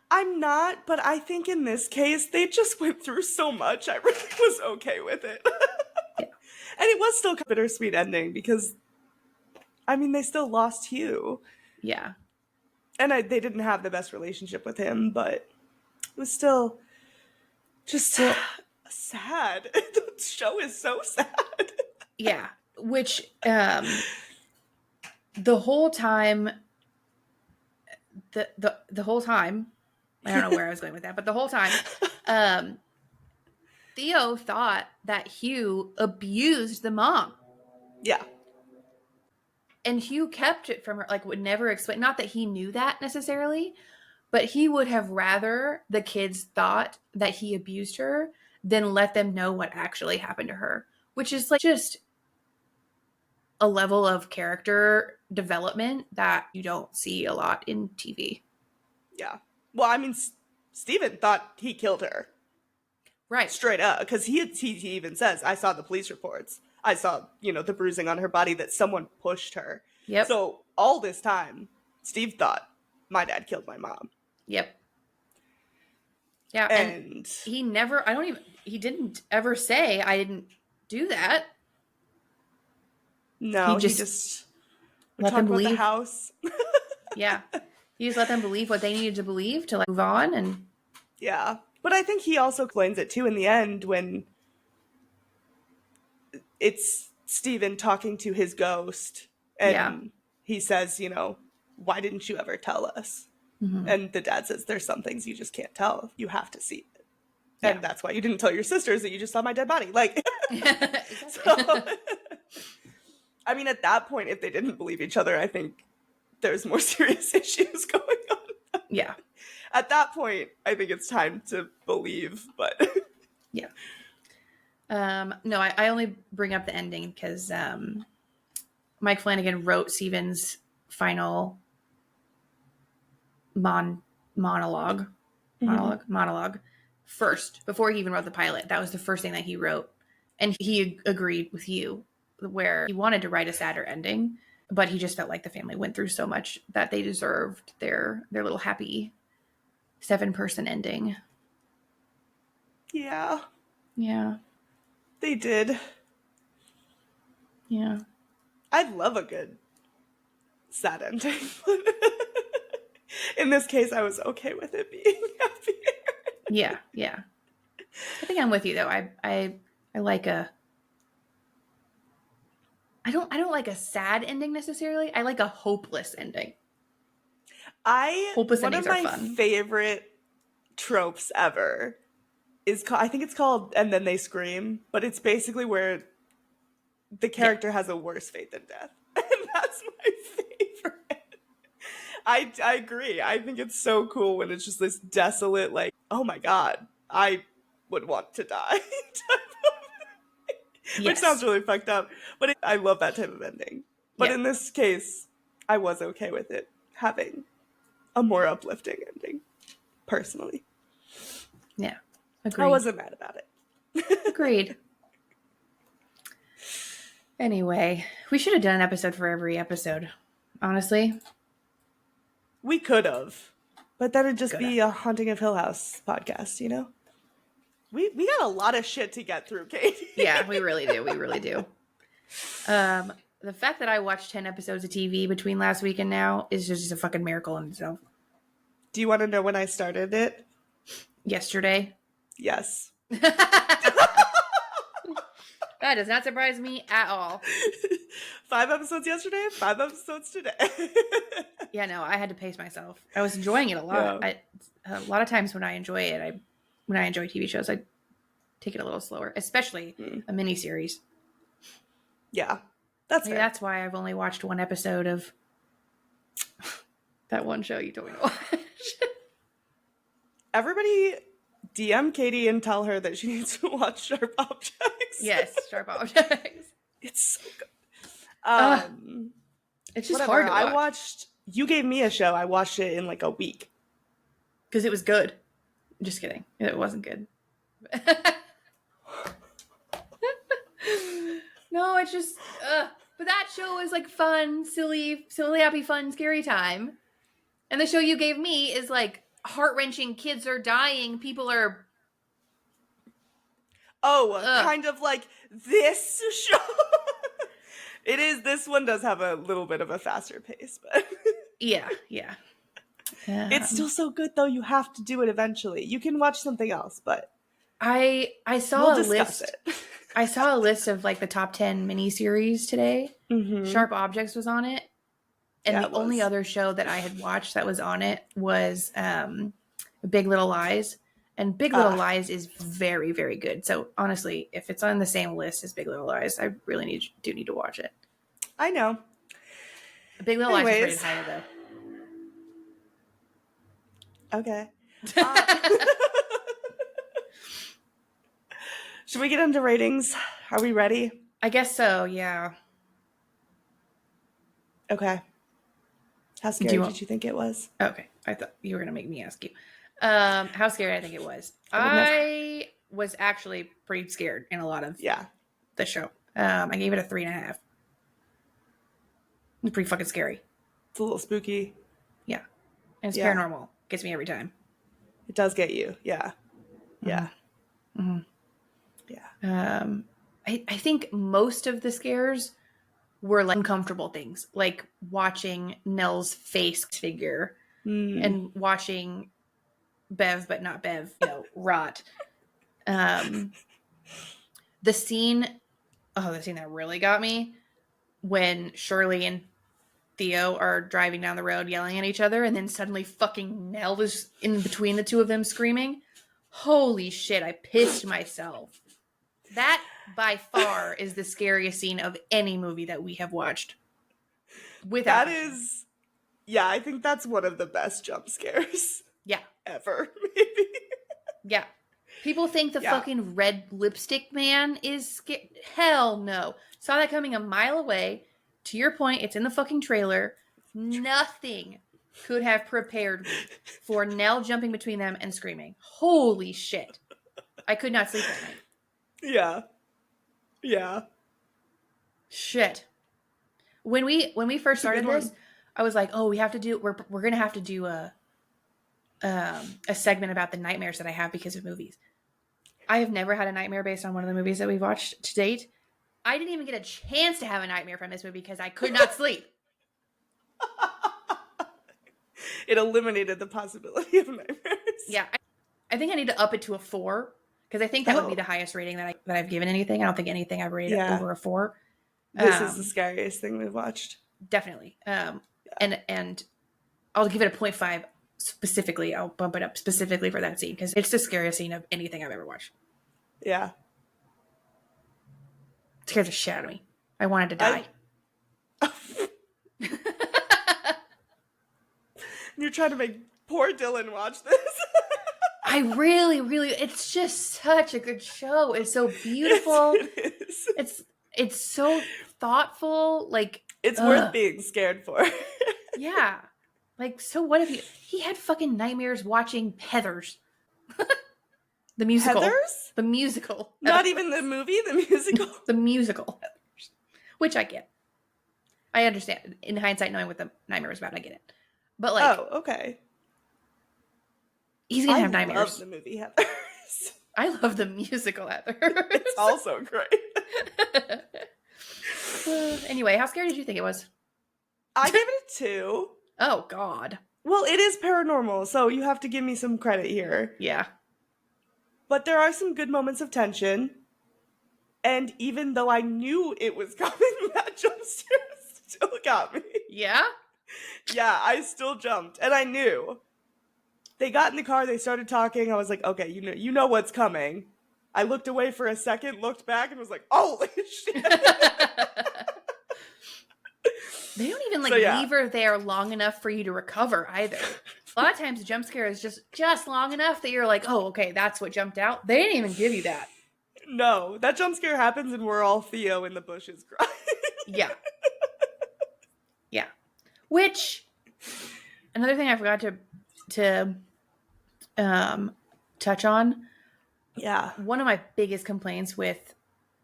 I'm not, but I think in this case, they just went through so much, I really was okay with it. And it was still a bittersweet ending because, I mean, they still lost Hugh. Yeah. And they didn't have the best relationship with him, but it was still just sad. The show is so sad. Yeah. Which, the whole time, the whole time, I don't know where I was going with that, but the whole time, Theo thought that Hugh abused the mom. Yeah. And Hugh kept it from her, like, would never explain. Not that he knew that necessarily, but he would have rather the kids thought that he abused her than let them know what actually happened to her, which is, like, just a level of character development that you don't see a lot in TV. Yeah. Well, I mean, Steven thought he killed her. Right. Straight up. Because he even says, I saw the police reports. I saw, the bruising on her body that someone pushed her. Yep. So all this time, Steve thought my dad killed my mom. Yep. Yeah. And he didn't ever say I didn't do that. No, he just let them believe the house. Yeah. He just let them believe what they needed to believe to, like, move on. And yeah. But I think he also explains it too in the end when it's Steven talking to his ghost and he says, why didn't you ever tell us? Mm-hmm. And the dad says, there's some things you just can't tell. You have to see it. Yeah. And that's why you didn't tell your sisters that you just saw my dead body. Like, so, I mean, at that point, if they didn't believe each other, I think there's more serious issues going on. Yeah. At that point, I think it's time to believe, but yeah. No, I only bring up the ending because Mike Flanagan wrote Steven's final monologue first, before he even wrote the pilot. That was the first thing that he wrote. And he agreed with you where he wanted to write a sadder ending, but he just felt like the family went through so much that they deserved their little happy 7-person ending. Yeah. Yeah. They did. Yeah. I'd love a good sad ending. In this case, I was okay with it being happier. Yeah. Yeah. I think I'm with you though. I like a I don't like a sad ending necessarily. I like a hopeless ending. Hopeless One of endings are my fun. favorite tropes ever is I think it's called "And Then They Scream," but it's basically where the character has a worse fate than death, and that's my favorite. I agree. I think it's so cool when it's just this desolate, like, oh my god, I would want to die type of, which Yes. sounds really fucked up, but I love that type of ending. But Yeah. in this case, I was okay with it having a more uplifting ending, personally. Yeah. Agreed. I wasn't mad about it. Agreed. Anyway, we should have done an episode for every episode. Honestly. We could have, but then it'd just be a Haunting of Hill House podcast, you know? We got a lot of shit to get through, Katie. Yeah, we really do. We really do. The fact that I watched 10 episodes of TV between last week and now is just a fucking miracle in itself. Do you want to know when I started it? Yesterday. Yes. That does not surprise me at all. 5 episodes yesterday, 5 episodes today. Yeah, no, I had to pace myself. I was enjoying it a lot. Yeah. A lot of times when I enjoy it, when I enjoy TV shows, I take it a little slower, especially a miniseries. Yeah, that's Maybe fair. that's why I've only watched one episode of that one show you told me to watch. Everybody DM Katie and tell her that she needs to watch Sharp Objects. Yes, Sharp Objects. It's so good. It's just whatever. hard to watch. I watched, you gave me a show. I watched it in like a week. Because it was good. Just kidding. It wasn't good. No, it's just, but that show is like fun, silly, happy, fun, scary time. And the show you gave me is like heart-wrenching, kids are dying, people are... Kind of like this show. It is, this one does have a little bit of a faster pace, but... Yeah. It's still so good though, you have to do it eventually. You can watch something else, but... I saw we'll a discuss list. it. I saw a list of like the top 10 miniseries today. Mm-hmm. Sharp Objects was on it. And Yeah, the only other show that I had watched that was on it was Big Little Lies. And Big Little Lies is very, very good. So honestly, if it's on the same list as Big Little Lies, I really do need to watch it. I know. Big Little Lies is Anyways. rated higher though. Okay. Should we get into ratings? Are we ready? I guess so, yeah. Okay. How scary did you think it was? Okay. I thought you were going to make me ask you. How scary I think it was. I was actually pretty scared in a lot of the show. I gave it a 3.5. It was pretty fucking scary. It's a little spooky. Yeah. And it's paranormal. Gets me every time. It does get you. Yeah. Yeah. Mm-hmm. Yeah. I think most of the scares were like uncomfortable things, like watching Nell's face figure and watching Bev, but not Bev, rot. The scene that really got me when Shirley and Theo are driving down the road yelling at each other, and then suddenly fucking Nell is in between the two of them screaming. Holy shit, I pissed myself. That, by far, is the scariest scene of any movie that we have watched. Without I think that's one of the best jump scares. Yeah. Ever, maybe. Yeah. People think the fucking red lipstick man is scared. Hell no. Saw that coming a mile away. To your point, it's in the fucking trailer. Nothing could have prepared me for Nell jumping between them and screaming. Holy shit. I could not sleep at night. Yeah. Yeah. Shit. When we first It's a good started this, one. I was like, oh, we're gonna have to do a segment about the nightmares that I have because of movies. I have never had a nightmare based on one of the movies that we've watched to date. I didn't even get a chance to have a nightmare from this movie because I could not sleep. It eliminated the possibility of nightmares. Yeah, I think I need to up it to a 4 because I think that would be the highest rating that I've given anything. I don't think anything I've rated over a 4. This is the scariest thing we've watched. Definitely. And I'll give it a 0.5 specifically. I'll bump it up specifically for that scene because it's the scariest scene of anything I've ever watched. Yeah. It scared the shit out of me. I wanted to die. You're trying to make poor Dylan watch this. I really, really, it's just such a good show. It's so beautiful. Yes, it is. It's so thoughtful. Like, it's worth being scared for. Yeah. Like, so what if he had fucking nightmares watching Heathers. The musical. Heathers? The musical. Not even the movie, the musical? The musical. Heathers. Which I get. I understand. In hindsight, knowing what the nightmare was about, I get it. But like, oh, okay. He's gonna have nightmares. I love the movie Heathers. I love the musical Heathers. It's also great. Anyway, how scary did you think it was? I gave it a 2. Oh, God. Well, it is paranormal, so you have to give me some credit here. Yeah. But there are some good moments of tension. And even though I knew it was coming, that jump scare still got me. Yeah? Yeah, I still jumped. And I knew. They got in the car, they started talking. I was like, okay, you know what's coming. I looked away for a second, looked back, and was like, holy shit. They don't even leave her there long enough for you to recover either. A lot of times the jump scare is just long enough that you're like, oh, okay, that's what jumped out. They didn't even give you that. No, that jump scare happens and we're all Theo in the bushes crying. Yeah. Yeah. Which, another thing I forgot to touch on. Yeah. One of my biggest complaints with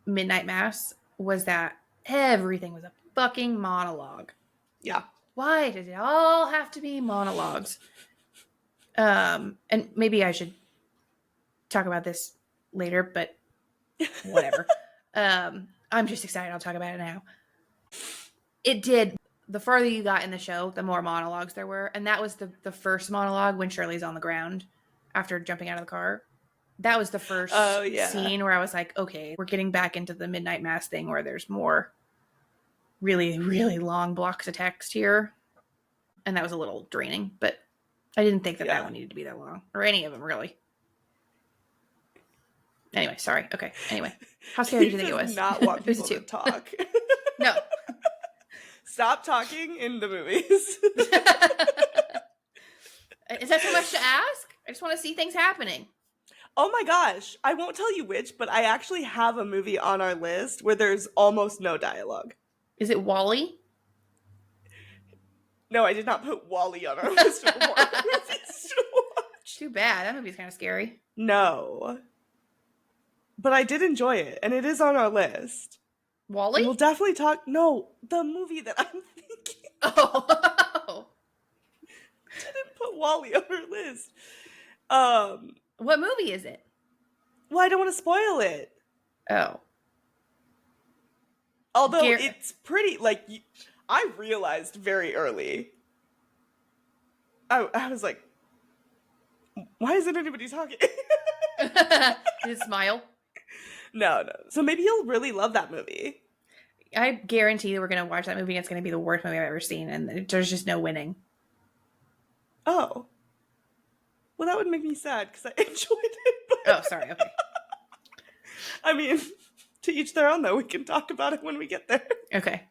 Midnight Mass was that everything was a fucking monologue. Yeah. Why did it all have to be monologues? And maybe I should talk about this later, but whatever. I'm just excited. I'll talk about it now. It did. The farther you got in the show, the more monologues there were. And that was the first monologue when Shirley's on the ground after jumping out of the car. That was the first scene where I was like, okay, we're getting back into the Midnight Mass thing where there's more really, really long blocks of text here. And that was a little draining, but I didn't think that one needed to be that long. Or any of them, really. Anyway, sorry. Okay. Anyway, how scary did you think it was? Not want people to talk. No. Stop talking in the movies. Is that too much to ask? I just want to see things happening. Oh my gosh. I won't tell you which, but I actually have a movie on our list where there's almost no dialogue. Is it WALL-E? No, I did not put WALL-E on our list of horror movies to watch. Too bad. That movie's kind of scary. No. But I did enjoy it, and it is on our list. WALL-E? We'll definitely talk. No, the movie that I'm thinking. Oh. I didn't put WALL-E on our list. What movie is it? Well, I don't want to spoil it. Oh. Although it's pretty, I realized very early. I was like, why isn't anybody talking? Did it smile? No. So maybe you'll really love that movie. I guarantee that we're going to watch that movie and it's going to be the worst movie I've ever seen and there's just no winning. Oh. Well, that would make me sad because I enjoyed it. Oh, sorry. Okay. I mean, to each their own, though. We can talk about it when we get there. Okay.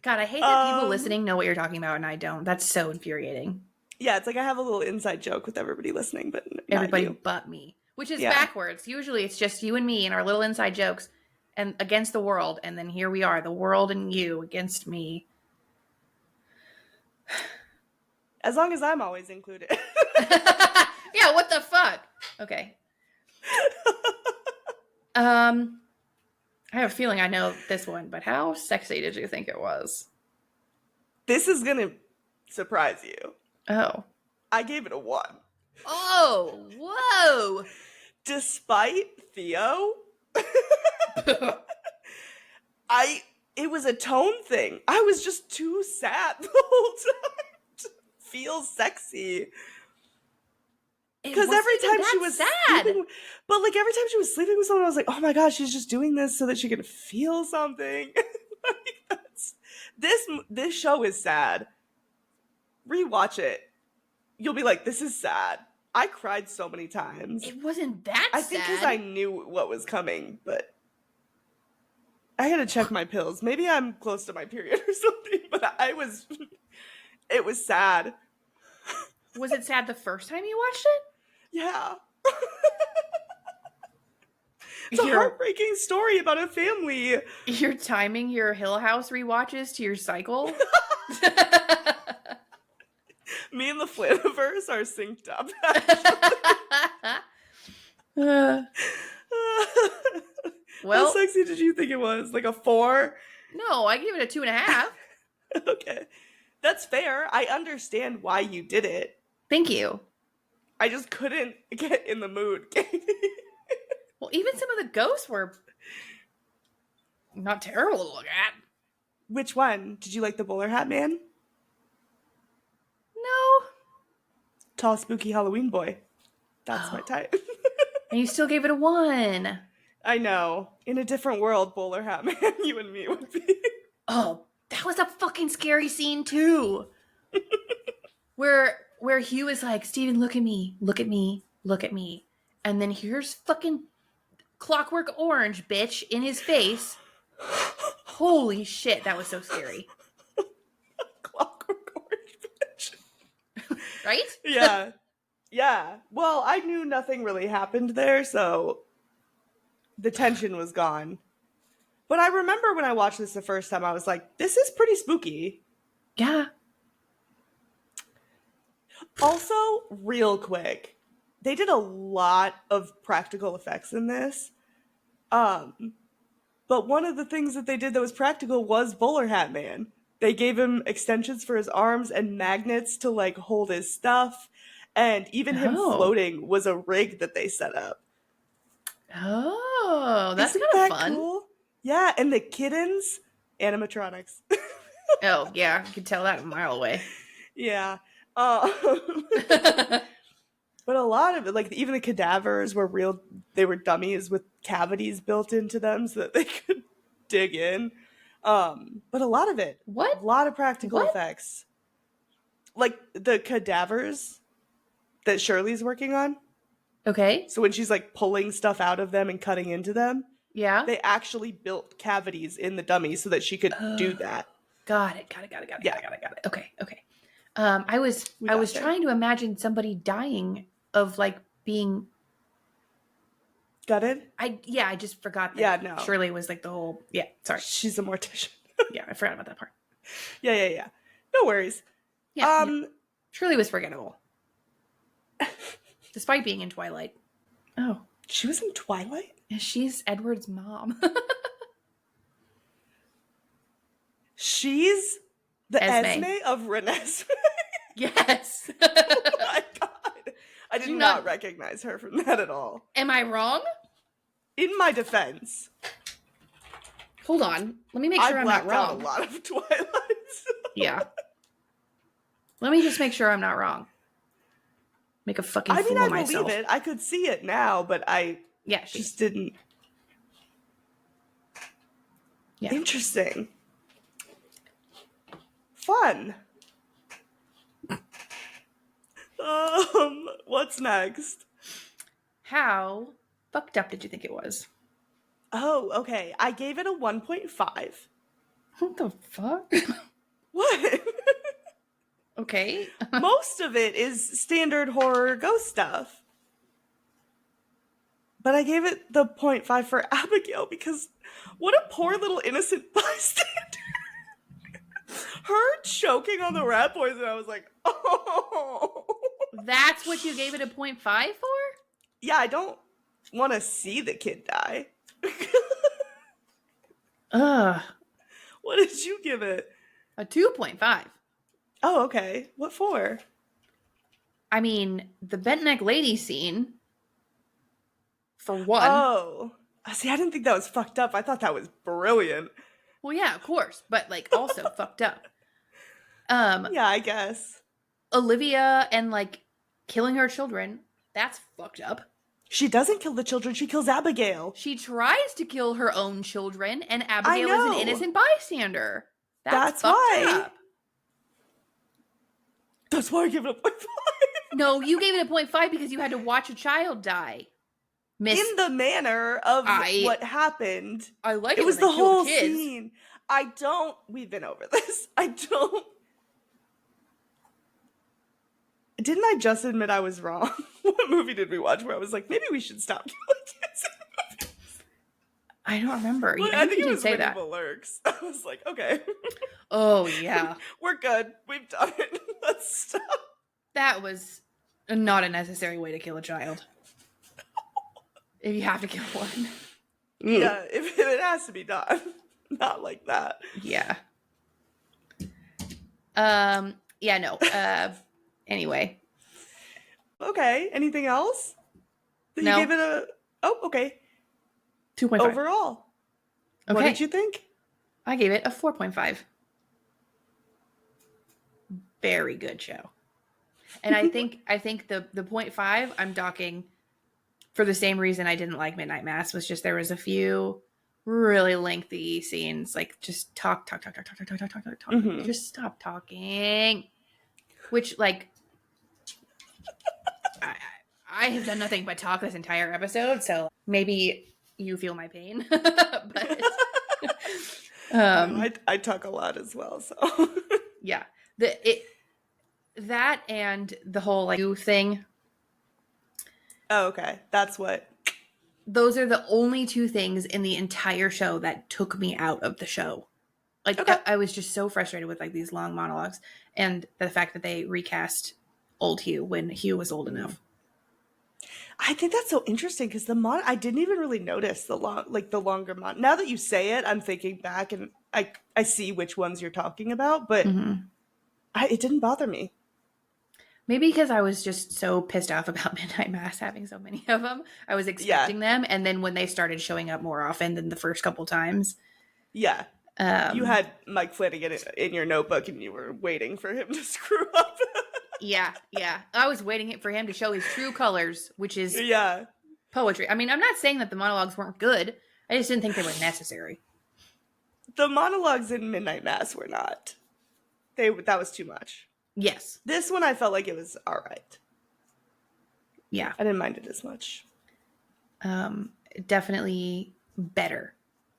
God, I hate that people listening know what you're talking about and I don't. That's so infuriating. Yeah, it's like I have a little inside joke with everybody listening, but everybody you. but me. Which is backwards. Usually it's just you and me and our little inside jokes and against the world. And then here we are, the world and you against me. As long as I'm always included. Yeah, what the fuck? Okay. I have a feeling I know this one, but how sexy did you think it was? This is gonna surprise you. Oh. I gave it a 1. Oh, whoa! Despite Theo, it was a tone thing. I was just too sad the whole time to feel sexy. Because every time she was sad. sleeping, but like every time she was sleeping with someone, I was like, oh my gosh, she's just doing this so that she can feel something. Like, this show is sad. Rewatch it. You'll be like, this is sad. I cried so many times. It wasn't that I think because I knew what was coming, but I had to check my pills. Maybe I'm close to my period or something, but it was sad. Was it sad the first time you watched it? Yeah. It's a heartbreaking story about a family. You're timing your Hill House rewatches to your cycle? Me and the Flanaverse are synced up. Well, how sexy did you think it was? Like a 4? No, I gave it a 2.5. Okay. That's fair. I understand why you did it. Thank you. I just couldn't get in the mood. Well, even some of the ghosts were not terrible to look at. Which one? Did you like the bowler hat man? No. Tall, spooky Halloween boy. That's my type. And you still gave it a 1. I know. In a different world, bowler hat man, you and me would be. Oh, that was a fucking scary scene too. Where Hugh is like, Steven, look at me, look at me, look at me. And then here's fucking Clockwork Orange, bitch, in his face. Holy shit, that was so scary. Clockwork Orange, bitch. Right? Yeah. Yeah. Well, I knew nothing really happened there, so the tension was gone. But I remember when I watched this the first time, I was like, this is pretty spooky. Yeah. Also, real quick, they did a lot of practical effects in this. But one of the things that they did that was practical was Bowler Hat Man. They gave him extensions for his arms and magnets to like hold his stuff. And even him floating was a rig that they set up. Oh, that's Isn't kind of that fun. Cool? Yeah, and the kittens, animatronics. Oh, yeah, you could tell that a mile away. Yeah. But a lot of it, like even the cadavers were real, they were dummies with cavities built into them so that they could dig in. But a lot of it. What? A lot of practical effects. Like the cadavers that Shirley's working on. Okay. So when she's like pulling stuff out of them and cutting into them. Yeah. They actually built cavities in the dummy so that she could do that. Got it. Okay. I was there. trying to imagine somebody dying of like being gutted. I just forgot that. Yeah, no. Shirley was like the whole. Yeah, sorry. She's a mortician. Yeah, I forgot about that part. Yeah. No worries. Yeah. Shirley was forgettable, despite being in Twilight. Oh, she was in Twilight. She's Edward's mom. She's the Esme of Renesmee. Yes. Oh my god. I did you not recognize her from that at all. Am I wrong? In my defense. Hold on. Let me make sure I'm not blacked out wrong. a lot of Twilights. Yeah. Let me just make sure I'm not wrong. Make a fucking fool of myself. I believe it. I could see it now, but I just didn't. Yeah. Interesting. Fun. What's next? How fucked up did you think it was? Oh, okay. I gave it a 1.5. What the fuck? What? Okay. Most of it is standard horror ghost stuff. But I gave it the 0.5 for Abigail because what a poor little innocent bystander. Her choking on the rat poison, I was like, oh. That's what you gave it a 0.5 for? Yeah, I don't want to see the kid die. Ugh. What did you give it? A 2.5. Oh, okay. What for? I mean, the bent neck lady scene, for one. Oh. See, I didn't think that was fucked up. I thought that was brilliant. Well, yeah, of course, but like also fucked up. Yeah, I guess. Olivia and like killing her children, that's fucked up. She doesn't kill the children. She kills Abigail. She tries to kill her own children, and Abigail is an know. innocent bystander. That's fucked why. up. That's why I give it a 0.5. No, you gave it a 0.5 because you had to watch a child die. Miss, In the manner of what happened. I like it it was when the they kill whole kids. scene. We've been over this. Didn't I just admit I was wrong? What movie did we watch where I was like, maybe we should stop killing kids in movies? I don't remember. Well, I I think you it did was say Winnie that. the Lurks. I was like, okay. Oh, yeah. We're good. We've done it. Let's stop. That was not a necessary way to kill a child. If you have to kill one. Yeah, if it has to be done. Not like that. Yeah. Yeah, no. Anyway. Okay. Anything else? That No. You gave it a... Oh, okay. 2.5. Overall. Okay. What did you think? I gave it a 4.5. Very good show. And I think the 0.5 I'm docking for the same reason I didn't like Midnight Mass, was just there was a few really lengthy scenes, like just talk. Mhm. Just stop talking. Which, like, I have done nothing but talk this entire episode, so maybe you feel my pain. But I talk a lot as well, so yeah, that and the whole like you thing. Oh, okay. That's what. Those are the only two things in the entire show that took me out of the show. Like, Okay. I was just so frustrated with like these long monologues, and the fact that they recast old Hugh when Hugh was old enough. I think that's so interesting because I didn't even really notice the longer Now that you say it, I'm thinking back and I see which ones you're talking about, but it didn't bother me. Maybe because I was just so pissed off about Midnight Mass having so many of them. I was expecting them, and then when they started showing up more often than the first couple times. Yeah. You had Mike Flanagan in your notebook and you were waiting for him to screw up. Yeah. I was waiting for him to show his true colors, which is poetry. I mean, I'm not saying that the monologues weren't good. I just didn't think they were necessary. The monologues in Midnight Mass were not. That was too much. Yes. This one I felt like it was all right. Yeah. I didn't mind it as much. Definitely better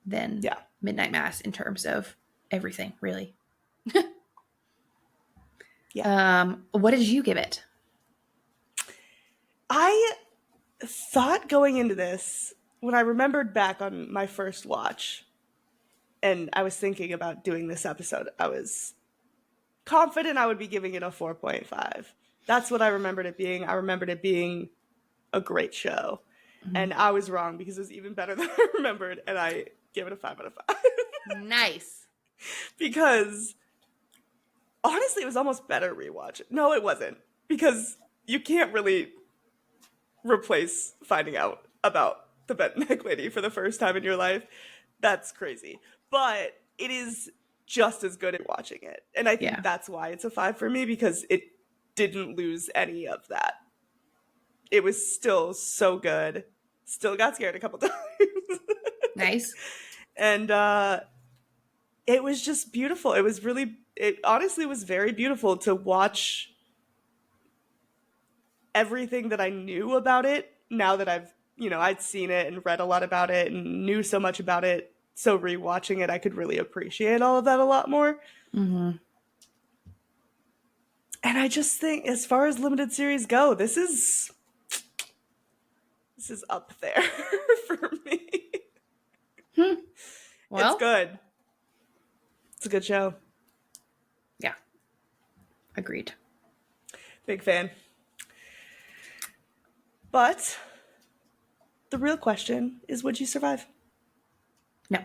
than Midnight Mass in terms of everything, really. Yeah. What did you give it? I thought going into this, when I remembered back on my first watch, and I was thinking about doing this episode, I was confident I would be giving it a 4.5. That's what I remembered it being. I remembered it being a great show. Mm-hmm. And I was wrong because it was even better than I remembered, and I gave it a 5 out of 5. Nice. Because honestly, it was almost better rewatch. No, it wasn't. Because you can't really replace finding out about the bent neck lady for the first time in your life. That's crazy. But it is just as good at watching it. And I think that's why it's a 5 for me, because it didn't lose any of that. It was still so good. Still got scared a couple times. Nice. And it was just beautiful. It honestly was very beautiful to watch everything that I knew about it now that I'd seen it and read a lot about it and knew so much about it. So rewatching it, I could really appreciate all of that a lot more. Mm-hmm. And I just think, as far as limited series go, this is up there for me. Well, it's good. It's a good show. Yeah. Agreed. Big fan. But the real question is, would you survive? No.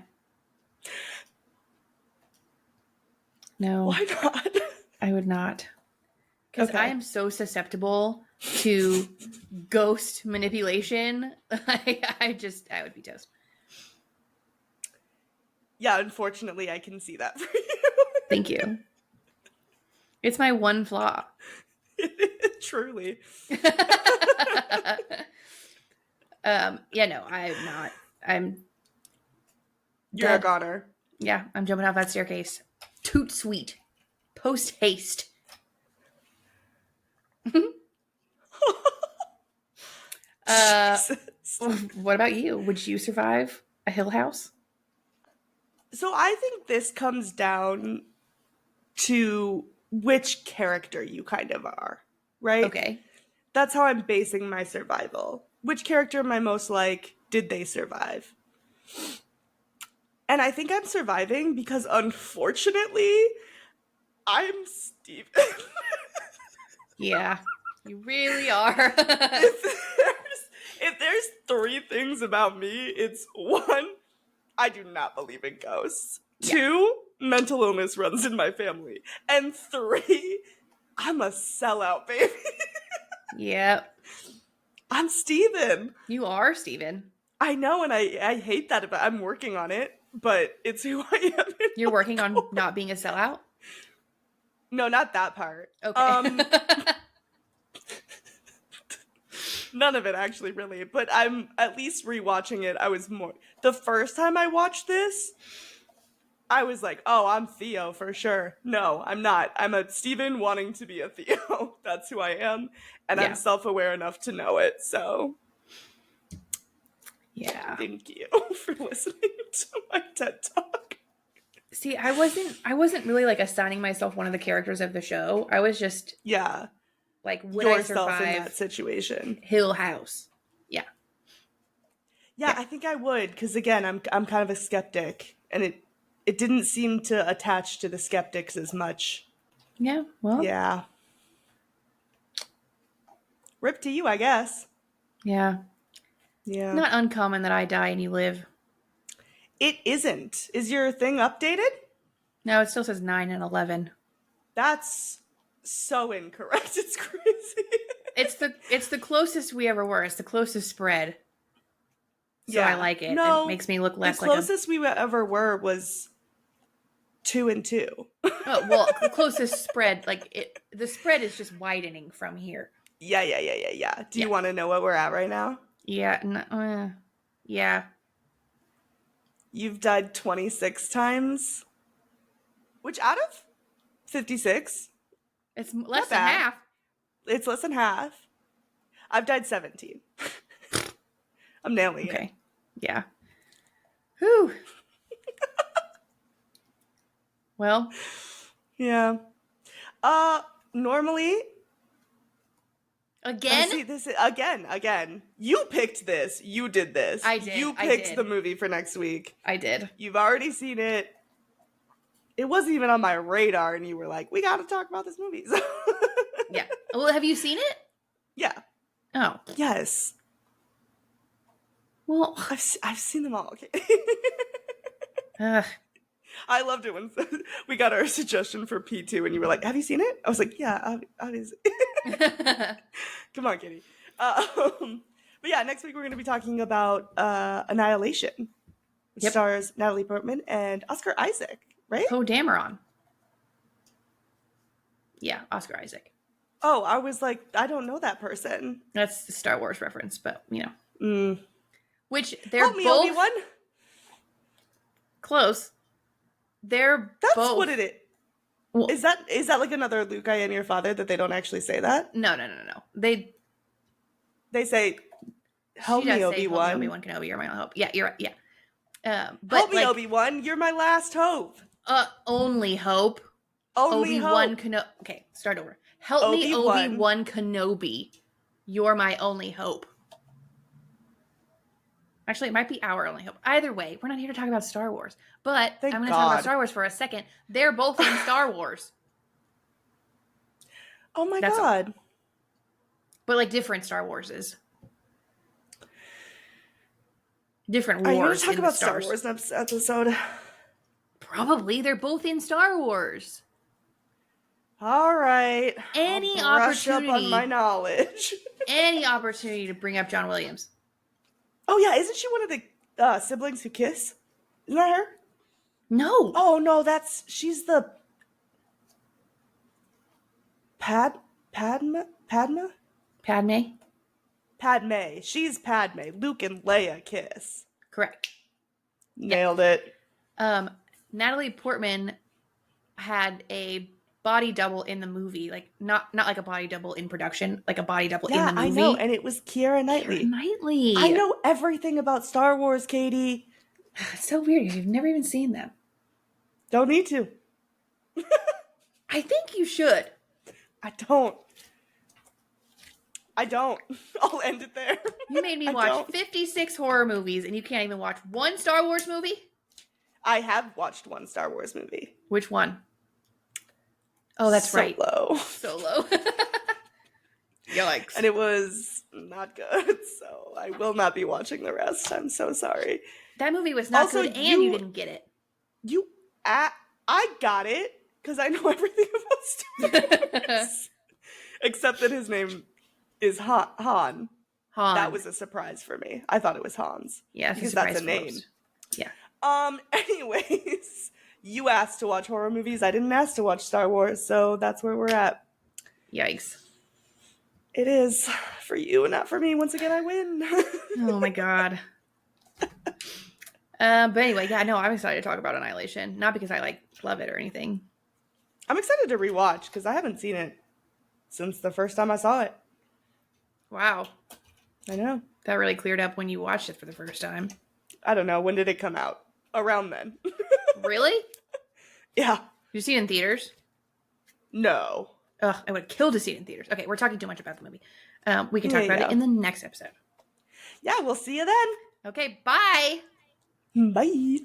No, Why not? I would not. Because Okay. I am so susceptible to ghost manipulation. I would be toast. Yeah, unfortunately, I can see that for you. Thank you. It's my one flaw. Truly. Yeah, no, I'm not. You're dead. a goner. Yeah, I'm jumping off that staircase. Toot sweet. Post haste. Jesus. What about you? Would you survive a Hill House? So I think this comes down to which character you kind of are, right? Okay. That's how I'm basing my survival. Which character am I most like? Did they survive? And I think I'm surviving because, unfortunately, I'm Steven. Yeah, you really are. if there's three things about me, it's one, I do not believe in ghosts. Yeah. Two, mental illness runs in my family. And three, I'm a sellout, baby. Yep. I'm Steven. You are Steven. I know, and I hate that about I'm working on it, but it's who I am. You're working on not being a sellout? No, not that part. Okay. None of it actually, really. But I'm at least rewatching it. The first time I watched this, I was like, oh, I'm Theo for sure. No, I'm not. I'm a Steven wanting to be a Theo. That's who I am. And Yeah. I'm self-aware enough to know it. So Yeah. thank you for listening to my TED Talk. See, I wasn't really like assigning myself one of the characters of the show. I was just Yeah. like, would I Yourself in survive that situation. Hill House? Yeah. Yeah, I think I would, because again, I'm kind of a skeptic, and it didn't seem to attach to the skeptics as much. Yeah. Well. Yeah. Rip to you, I guess. Yeah. Yeah. Not uncommon that I die and you live. It isn't. Is your thing updated? No, it still says 9 and 11. That's so incorrect. It's crazy. It's the closest we ever were. It's the closest spread. So Yeah. I like it. No, It makes me look less the like closest we ever were was 2 and 2. Oh, well, the closest spread, the spread is just widening from here. Yeah. Do you want to know what we're at right now? Yeah. Yeah. You've died 26 times, which out of 56, It's less Not than bad. half. it's less than half. I've died 17. I'm nailing it. Okay. Yeah. Whew. Well, Yeah. Normally, again, see, this is, again. You picked this. You did this. I did, You I picked did. the movie for next week. I did. You've already seen it. It wasn't even on my radar, and you were like, "We got to talk about this movie." So Yeah. Well, have you seen it? yeah. Oh. Yes. Well, I've seen them all. Okay. ugh. I loved it when we got our suggestion for P2 and you were like, have you seen it? I was like, yeah, obviously. Come on, Kitty. But yeah, next week we're going to be talking about Annihilation, which Yep. stars Natalie Portman and Oscar Isaac, right? Poe Dameron. Yeah, Oscar Isaac. Oh, I was like, I don't know that person. That's the Star Wars reference, but, Mm. Which they're Help me, both Obi-Wan. close. They're That's both. what it is. Well, Is that like another Luke, I am your father, that they don't actually say that? no. They They say, help she does me, say, Obi-Wan. Help me, Obi-Wan Kenobi, you're my only hope. Yeah, you're right. Yeah. But Help me, like, Obi-Wan. You're my last hope. only hope. Only Obi-Wan hope. Kenobi. Okay, start over. Help me, Obi-Wan. Obi-Wan Kenobi. You're my only hope. Actually, it might be our only hope. Either way, we're not here to talk about Star Wars. But Thank I'm going to talk God. about Star Wars for a second. They're both in Star Wars. Oh my That's all. God. But like different Star Warses. Different Are you going wars to talk in the about Star stars. Wars next episode? Probably. They're both in Star Wars. All right. Any I'll brush up on opportunity. my knowledge. Any opportunity to bring up John Williams. Oh yeah, isn't she one of the siblings who kiss? Isn't that her? No. Oh no, she's the Padme? Padme. She's Padme. Luke and Leia kiss. Correct. Nailed it. Natalie Portman had a body double in the movie, like not like a body double in production, like a body double in the movie. I know, and it was Keira Knightley. Keira Knightley. I know everything about Star Wars, Katie. It's so weird. You've never even seen them. Don't need to. I think you should. I don't. I'll end it there. You made me watch 56 horror movies, and you can't even watch one Star Wars movie? I have watched one Star Wars movie. Which one? Oh, that's right. Solo. Yikes. And it was not good, so I will not be watching the rest. I'm so sorry. That movie was not Also, good, and you didn't get it. I got it, because I know everything about Star Wars. Except that his name is Han. That was a surprise for me. I thought it was Hans. Yeah, because that's a name. Yeah. Anyways, you asked to watch horror movies. I didn't ask to watch Star Wars, so that's where we're at. Yikes. It is for you and not for me. Once again, I win. Oh my god. But anyway, yeah, no, I'm excited to talk about Annihilation. Not because I love it or anything. I'm excited to rewatch because I haven't seen it since the first time I saw it. Wow. I know. That really cleared up when you watched it for the first time. I don't know. When did it come out? Around then. Really? Yeah. Did you see it in theaters? No. Ugh, I would have killed to see it in theaters. Okay, we're talking too much about the movie. We can talk about it in the next episode. Yeah, we'll see you then. Okay, bye. Bye.